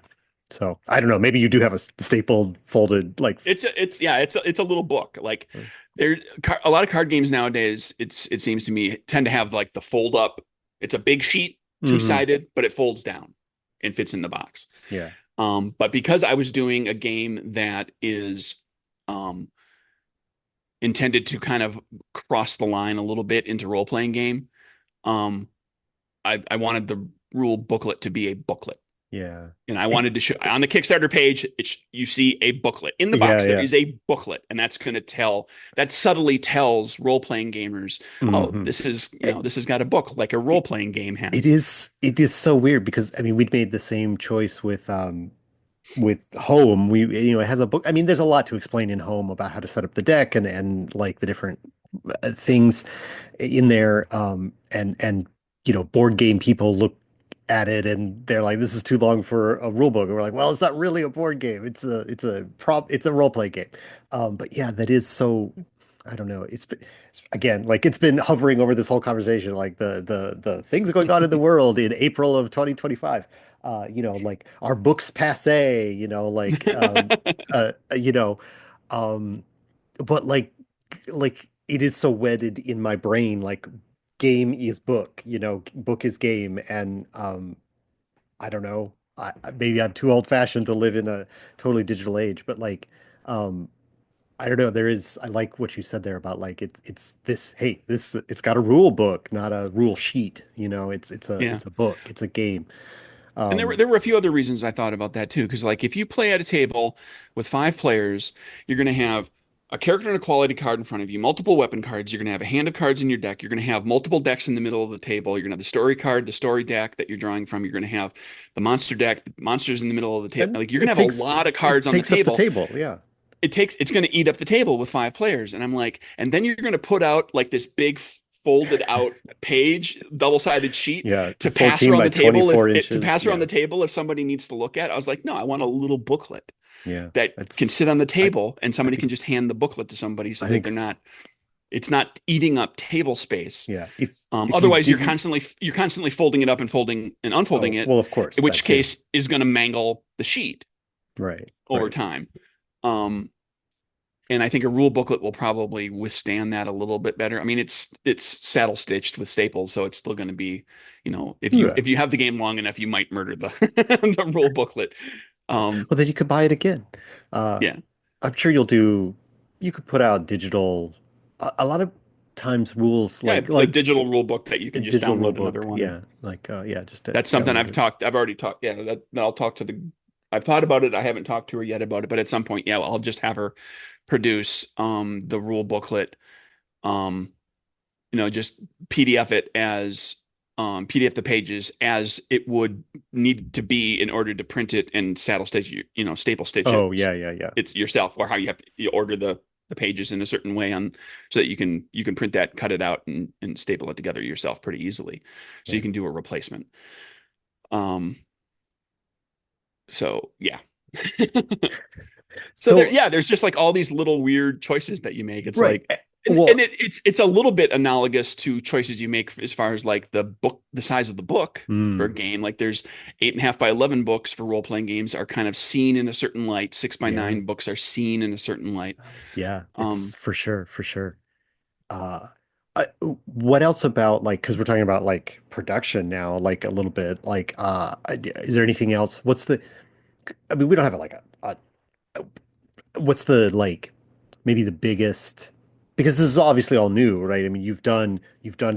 So I don't know. Maybe you do have a stapled, folded like. It's a little book. Like there a lot of card games nowadays, it seems to me tend to have like the fold up. It's a big sheet, Hmm. two-sided, but it folds down and fits in the box. Yeah. But because I was doing a game that is um intended to kind of cross the line a little bit into role-playing game, um, I wanted the rule booklet to be a booklet. Yeah. And I It, wanted to show on the Kickstarter page, you see a booklet in the yeah. box. There Yeah. is a booklet, and that subtly tells role playing gamers, oh, Hmm. this has got a book like a role playing game It has. is it is so weird because I mean we'd made the same choice with Home. It has a book. I mean, there's a lot to explain in Home about how to set up the deck and like the different things in there. And board game people look at it, and they're like, "This is too long for a rule book." And we're like, "Well, it's not really a board game. It's a role play game." But yeah, that is so. I don't know. Again, like it's been hovering over this whole conversation, like the things going on in the world in April of 2025. Like our books passe. You know, um, but like it is so wedded in my brain, like game is book, book is game, and I don't know. Maybe I'm too old-fashioned to live in a totally digital age, but like, um, I don't know. I like what you said there about like it's this. Hey, it's got a rule book, not a rule sheet. Yeah. It's a book. It's a game. And there were Um, there were a few other reasons I thought about that too, because like if you play at a table with five players, you're going to have a character and a quality card in front of you, multiple weapon cards. You're going to have a hand of cards in your deck. You're going to have multiple decks in the middle of the table. You're going to have the story card, the story deck that you're drawing from. You're going to have the monster deck, the monsters in the middle of the table. and Like you're going to have a lot of it cards on the takes up the table. table. Yeah, It's going to eat up the table with five players. And I'm like, and then you're going to put out like this big folded out page, double-sided sheet yeah. to pass 14 around by the table 24 to inches. pass around Yeah, the table if somebody needs to look at. I was like, no, I want a little booklet yeah. that can That's sit on the I table and I somebody can think just hand the booklet to somebody so I that think they're not it's not eating up table space. yeah. If you Otherwise, didn't. you're constantly folding it up and folding and unfolding Oh, it, well, of course, in that which too. case is going to mangle the sheet Right, over right. time. Um, and I think a rule booklet will probably withstand that a little bit better. I mean, it's saddle stitched with staples, so it's still going to be, Yeah. if you have the game long enough, you might murder the the rule booklet. Um, Well, then you could buy it again. Uh, yeah, I'm sure you could put out digital, a lot of times rules yeah, like a like digital rule book that you a can just digital rule download another book. one. Yeah, like yeah, just That's something download it. I've already talked. Yeah, that I'll talk to I've thought about it. I haven't talked to her yet about it, but at some point, yeah, I'll just have her produce the rule booklet. Um, just PDF it as PDF the pages as it would need to be in order to print it and saddle stitch staple stitch it. Oh yeah, yeah, yeah, It's yourself, or how you order the pages in a certain way on so that you can print that, cut it out, and staple it together yourself pretty easily. So yeah. you can do a replacement. Um, so yeah. So So there's just like all these little weird choices that you make. It's right, like, and well, it's a little bit analogous to choices you make as far as like the size of the book for a mm, game. Like there's 8.5 by 11 books for role playing games are kind of seen in a certain light. Six by yeah, nine books are seen in a certain light. yeah. Um, It's for sure, for sure. Uh, what else about like because we're talking about like production now, like a little bit. Like, is there anything else? I mean, we don't have like what's the like maybe the biggest because this is obviously all new, right? I mean, you've done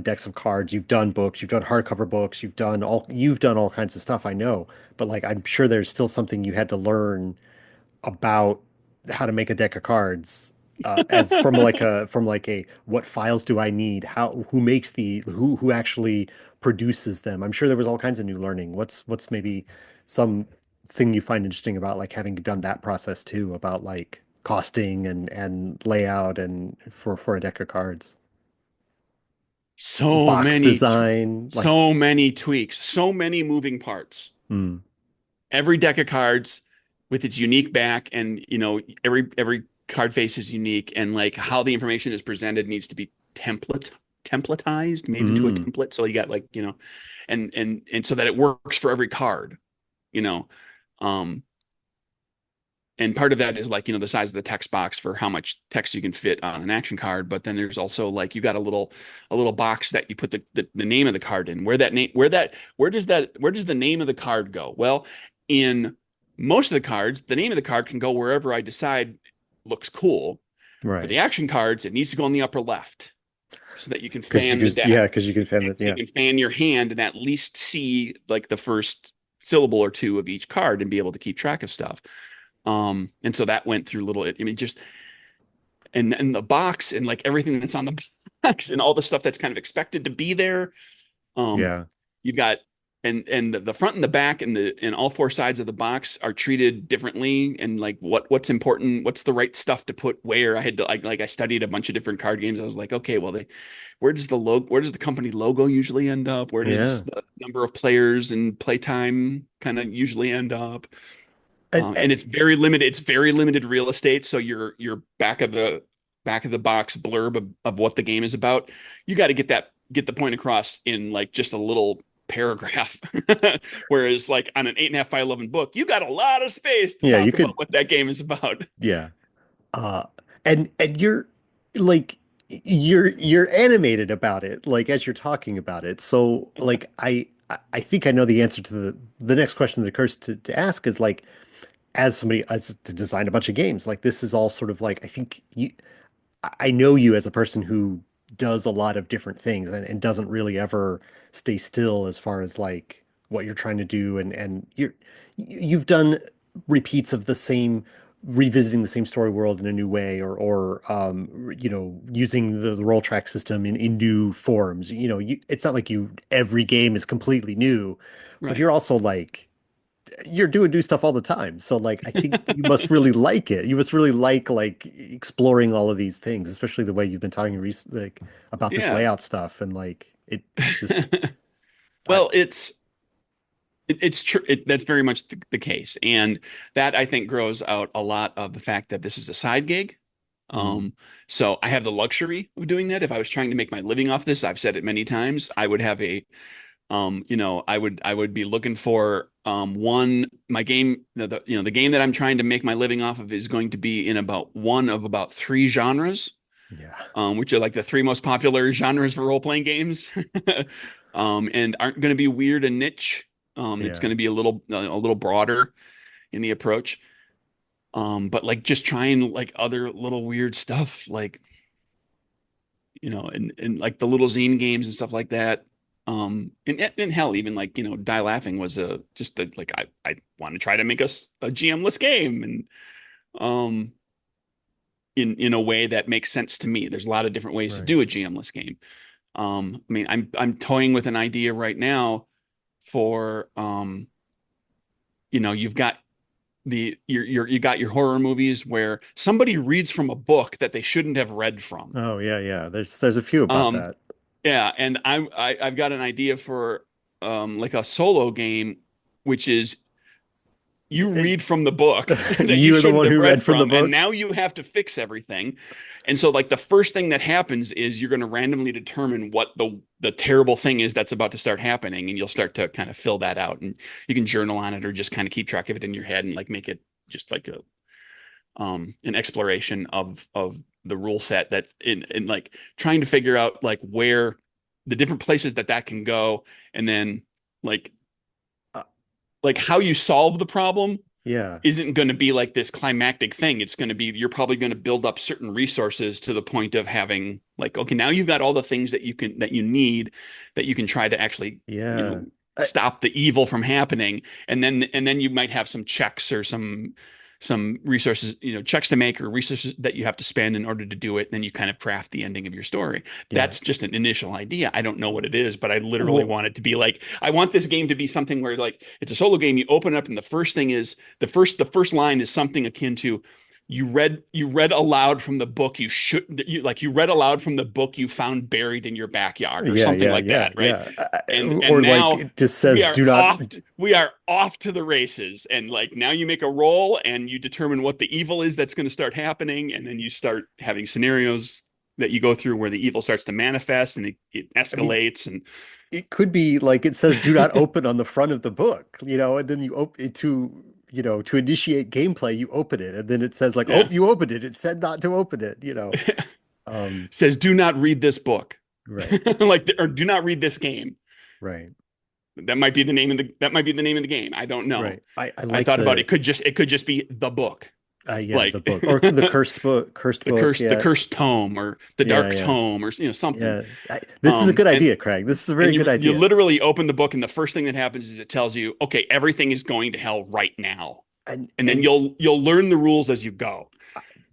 decks of cards, you've done books, you've done hardcover books, you've done all kinds of stuff, I know. But like I'm sure there's still something you had to learn about how to make a deck of cards as from like a what files do I need? Who makes who actually produces them? I'm sure there was all kinds of new learning. What's maybe some thing you find interesting about like having done that process too, about like costing and layout and for a deck of cards. so Box many, design, like so many tweaks, so many moving parts. mm, Every deck of cards with its unique back, and every card face is unique, and like how the information is presented needs to be templatized, made into a mm, template, so you got like and so that it works for every card, you know um and part of that is like the size of the text box for how much text you can fit on an action card, but then there's also like you got a little box that you put the name of the card in, where does the name of the card go? Well, in most of the cards, the name of the card can go wherever I decide looks cool. For right. the action cards, it needs to go in the upper left so that you can Because fan the deck, because you can fan and it, so you yeah. can fan your hand and at least see like the first syllable or two of each card and be able to keep track of stuff. And so that went through little, I mean, just and the box and like everything that's on the box and all the stuff that's kind of expected to be there. Um, Yeah. you've got and the front and the back and all four sides of the box are treated differently, and like what's important, what's the right stuff to put where. I had to like I studied a bunch of different card games. I was like, okay, well, where does the company logo usually end up? Where does Yeah. the number of players and playtime kind of usually end up? And And it's very limited real estate. So your back of the box blurb of what the game is about, you got to get the point across in like just a little paragraph. Whereas like on an 8.5 by 11 book, you got a lot of space to yeah, you talk about could, what that game is about. yeah. Uh, and you're like you're animated about it, like as you're talking about it. So like I think I know the answer to the next question that occurs to ask is like as somebody as to design a bunch of games, like this is all sort of like I think I know you as a person who does a lot of different things and doesn't really ever stay still as far as like what you're trying to do and you've done repeats of the same revisiting the same story world in a new way or using the roll track system in new forms. It's not like you every game is completely new, but Right. you're also like you're doing new stuff all the time. So like I think you must really like it. You must really like exploring all of these things, especially the way you've been talking like about this Yeah. layout stuff and like it's just I Well, it's true. That's very much the case, and that I think grows out a lot of the fact that this is a side gig. mm, Um, so I have the luxury of doing that. If I was trying to make my living off this, I've said it many times, I would have I would be looking for one my game the game that I'm trying to make my living off of is going to be in about one of about three genres, yeah. which are like the three most popular genres for role-playing games, and aren't going to be weird and niche. It's Yeah. going to be a little broader in the approach. But like just trying like other little weird stuff, like and like the little zine games and stuff like that. And hell, even like Die Laughing was like I want to try to make us a GM-less game, and um in a way that makes sense to me. There's a lot of different ways to Right. do a GM-less game. I mean, I'm toying with an idea right now for you've got you got your horror movies where somebody reads from a book that they shouldn't have read from. Oh yeah, yeah. There's a few about Um, that. yeah, and I've got an idea for like a solo game, which is you It- read from the book that you you are the shouldn't one have who read read from the from, and book. now you have to fix everything. And so like the first thing that happens is you're going to randomly determine what the terrible thing is that's about to start happening, and you'll start to kind of fill that out, and you can journal on it or just kind of keep track of it in your head and like make it just like a an exploration of the rule set that's in like trying to figure out like where the different places that can go, and then like Uh, how you solve the problem yeah. isn't going to be like this climactic thing. It's going to be you're probably going to build up certain resources to the point of having like, okay, now you've got all the things that you need that you can try to actually Yeah. I, stop the evil from happening, and then you might have some checks or some resources, checks to make or resources that you have to spend in order to do it. And then you kind of craft the ending of your story. yeah. That's just an initial idea. I don't know what it is, but I literally Well, want it to be like, I want this game to be something where like it's a solo game. You open up and the first thing is the first line is something akin to you read aloud from the book you read aloud from the book you found buried in your backyard or yeah, something yeah, like yeah, that, right? yeah. And Or like now it just says do not we are off to the races, and like now you make a roll and you determine what the evil is that's going to start happening, and then you start having scenarios that you go through where the evil starts to manifest and it I mean escalates and it could be like it says do not open on the front of the book, and then you open it to initiate gameplay, you open it, and then it says like, oh, yeah. you opened it. It said not to open it. Um, Says do not read this book. right, Like or do not read this game. right, That might be the name of the game. I don't know. right. I I like thought about the it could just be the book. yeah, the Like book or the cursed book. the Yeah, cursed tome or the yeah, dark yeah, tome or something. yeah. This is a good And idea, Craig. This is a very good you idea. literally open the book and the first thing that happens is it tells you, okay, everything is going to hell right now. And then And you'll learn the rules as you go.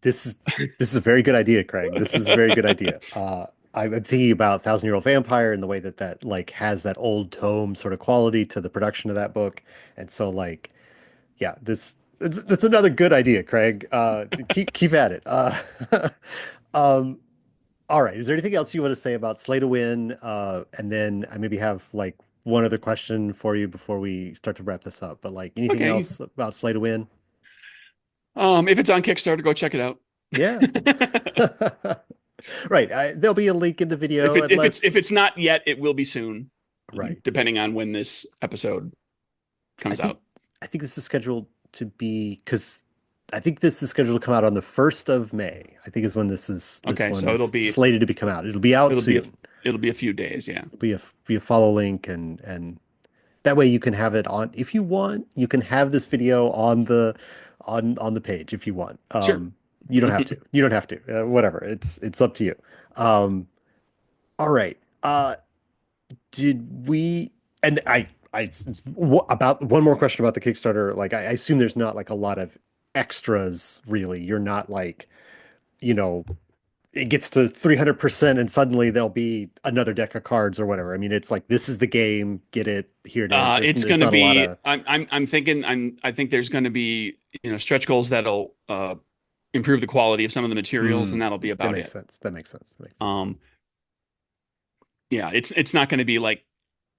this is this is a very good idea, Craig. This is a very good idea. I'm thinking about Thousand Year Old Vampire and the way that that like has that old tome sort of quality to the production of that book. And so like, yeah, that's another good idea, Craig. Keep at it. Um, all right. Is there anything else you want to say about Slay to Win? And then I maybe have like one other question for you before we start to wrap this up. But like anything Okay. else about Slay to Win? If it's on Kickstarter, go check it out. Yeah. Right. There'll be a link in the If video it if it's unless, if it's not yet, it will be soon, right. depending on when this episode I comes think out. I think this is scheduled to be because I think this is scheduled to come out on the 1st of May. I think is when this Okay, so it'll one's be slated to be come out. It'll be out it'll be a soon. it'll be a few days, yeah. It'll be a follow link and that way you can have it on if you want, you can have this video on the page if you want. Sure. You don't have to. You don't have to. Whatever. It's up to you. Um, all right. Did we and about one more question about the Kickstarter. Like I assume there's not like a lot of extras really. You're not like, you know, it gets to 300% and suddenly there'll be another deck of cards or whatever. I mean, it's like this is the game, get it, here it is. It's There's going to not a lot be. of I'm thinking. I think there's going to be stretch goals that'll improve the quality of some of the materials, and that'll be that about makes it. sense. That makes sense. That makes sense. Um, yeah, it's not going to be like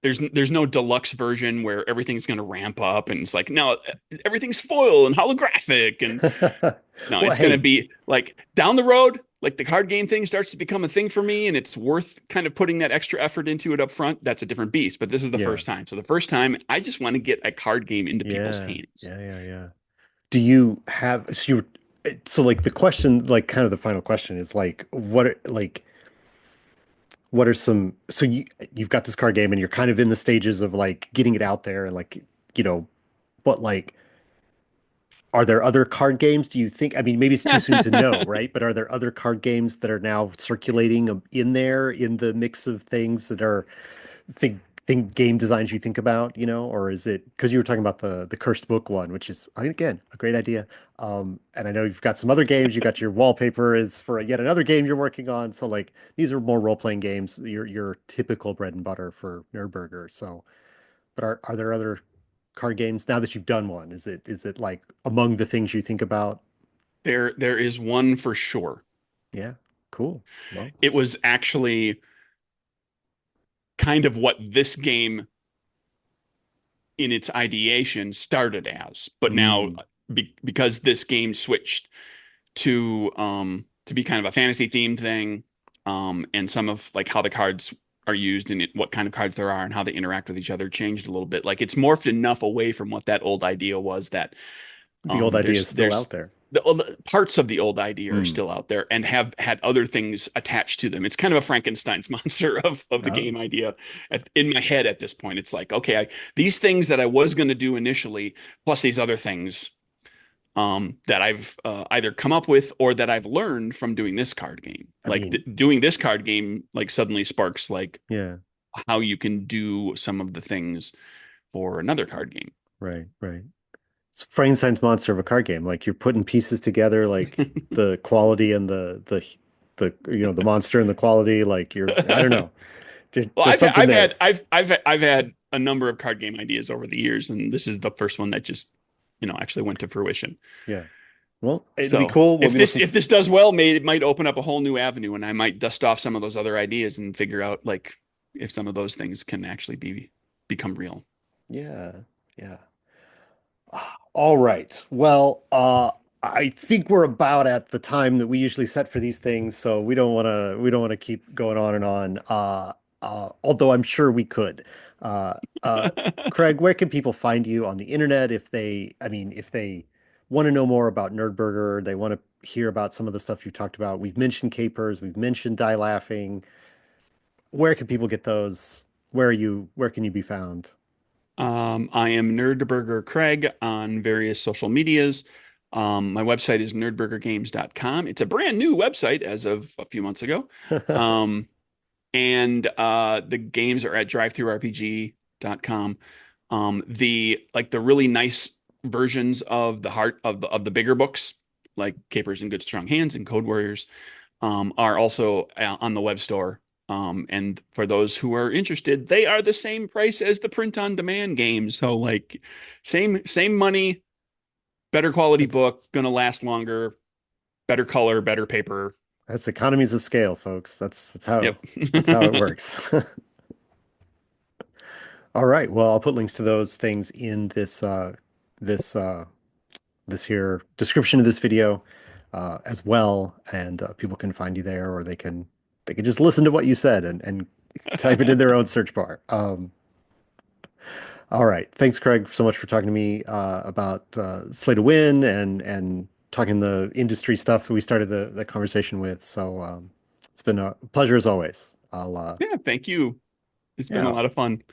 there's no deluxe version where everything's going to ramp up and it's like no, everything's foil and holographic and no, Well, it's going to hey, be like down the road, like the card game thing starts to become a thing for me and it's worth kind of putting that extra effort into it up front. That's a different beast, but this is the yeah, first time. So the first time, I just want to get a card game into people's yeah, hands. yeah. Do you have so like the question, like kind of the final question is like what are some so you've got this card game and you're kind of in the stages of like getting it out there and like you know but like are there other card games do you think I mean maybe it's too soon to know right but are there other card games that are now circulating in there in the mix of things that are think game designs you think about, you know, or is it because you were talking about the cursed book one, which is again a great idea. And I know you've got some other games. You got your wallpaper is for yet another game you're working on. So like these are more role-playing games. Your typical bread and butter for Nerdburger. So, but are there other card games now that you've done one? Is it like among the things you think about? There is one for sure. Yeah, cool. Well, It was actually kind of what this game in its ideation started as, but now mm, because this game switched to be kind of a fantasy themed thing, and some of like how the cards are used and what kind of cards there are and how they interact with each other changed a little bit. Like it's morphed enough away from what that old idea was that the old idea is still there's out there. the parts of the old idea are Mm. still out there and have had other things attached to them. It's kind of a Frankenstein's monster of the Oh, game idea in my head at this point. It's like, okay, these things that I was going to do initially, plus these other things that I've either come up with or that I've learned from doing this card game. I Like mean, doing this card game, like suddenly sparks like yeah. how you can do some of the things for another card game. Right. It's Frankenstein's monster of a card game. Like you're putting pieces together, like the quality and the you know the monster and the quality. Like I don't know. Well, There's something there. I've had a number of card game ideas over the years, and this is the first one that just actually went to fruition. Yeah. Well, it'll be So cool. We'll be looking. if this does well, it might open up a whole new avenue, and I might dust off some of those other ideas and figure out like if some of those things can actually become real. Yeah. Yeah. All right. Well, I think we're about at the time that we usually set for these things, so we don't want to keep going on and on. Although I'm sure we could. Uh, uh, Craig, where can people find you on the internet I mean, if they want to know more about Nerdburger, they want to hear about some of the stuff you talked about. We've mentioned capers, we've mentioned die laughing. Where can people get those? Where can you be found? I am Nerdburger Craig on various social medias. My website is nerdburgergames.com. It's a brand new website as of a few months ago. Um, and the games are at drivethrurpg.com. The really nice versions of the heart of the bigger books, like Capers in Good Strong Hands and Code Warriors, are also on the web store. And for those who are interested, they are the same price as the print on demand games. So like same money, better quality That's book, gonna last longer, better color, better paper. that's economies of scale, folks. Yep. That's how it works. All right. Well, I'll put links to those things in this this here description of this video as well, and people can find you there, or they can just listen to what you said and type it in their own search bar. All right. Thanks, Craig, so much for talking to me about Slay to Win and talking the industry stuff that we started the conversation with. So it's been a pleasure as always. I'll Yeah, thank you. It's been a yeah. lot of fun.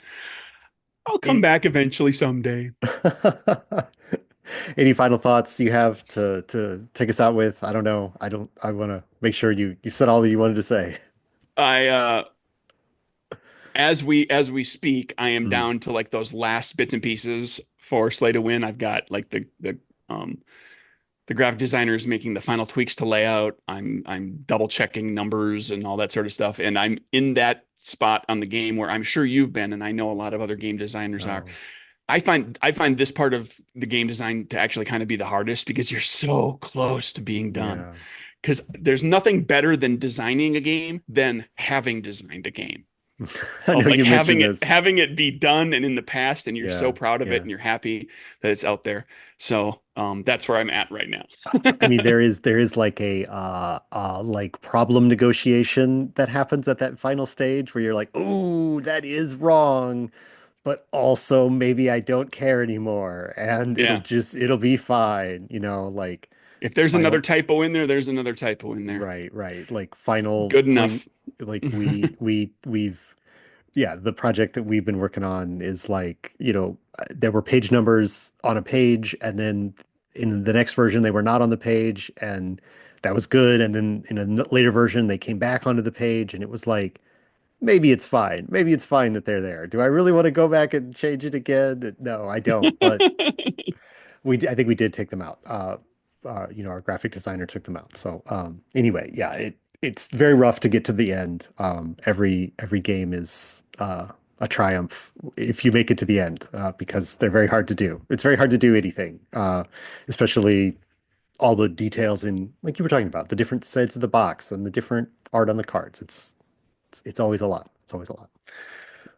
I'll come Any, back eventually someday. any final thoughts you have to take us out with? I don't know. I want to make sure you said all that you wanted to say. I as we speak, I am Mm. down to like those last bits and pieces for Slay to Win. I've got like um the graphic designers making the final tweaks to layout. I'm double checking numbers and all that sort of stuff. And I'm in that spot on the game where I'm sure you've been, and I know a lot of other game designers are. Oh, I find this part of the game design to actually kind of be the hardest because you're so close to being done. yeah. Because there's nothing better than designing a game than having designed a game. I know Of like you mentioned this. having it be done and in the past, and you're so Yeah, proud of it yeah. and you're happy that it's out there. So that's where I'm at right now. I mean, there is like a like problem negotiation that happens at that final stage where you're like, "Ooh, that is wrong, but also maybe I don't care anymore, and Yeah. it'll be fine." You know, like If there's another final typo in there, there's another typo in there. right, like final Good point enough. like we've yeah, the project that we've been working on is like, there were page numbers on a page, and then in the next version, they were not on the page, and that was good. And then in a later version, they came back onto the page, and it was like, maybe it's fine. Maybe it's fine that they're there. Do I really want to go back and change it again? No, I don't. But I think we did take them out. Our graphic designer took them out. So anyway, yeah, it's very rough to get to the end. Every game is a triumph if you make it to the end because they're very hard to do. It's very hard to do anything, especially all the details in, like you were talking about, the different sides of the box and the different art on the cards. It's always a lot. It's always a lot.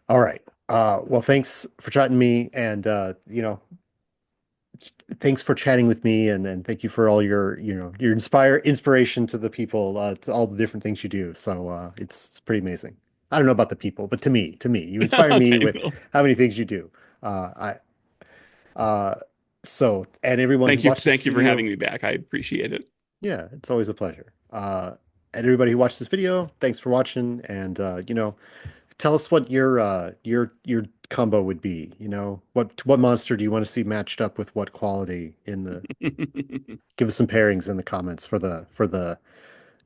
All right. Well, thanks for chatting me, and thanks for chatting with me, and thank you for all your inspiration to the people, to all the different things you do. So it's pretty amazing. I don't know about the people, but to me, you inspire me Okay, with Bill. how many things you do. I so and everyone who watched this Thank you for video, having me back. I appreciate it. yeah, it's always a pleasure. And everybody who watched this video, thanks for watching, and tell us what your combo would be. What monster do you want to see matched up with what quality in the give us some pairings in the comments for the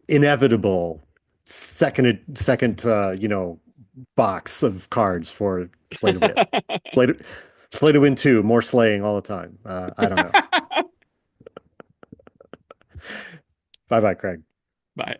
inevitable second box of cards for Slay to Win. Slay to, Slay to Win 2, more slaying all the time. I don't know. Bye bye, Craig. Bye.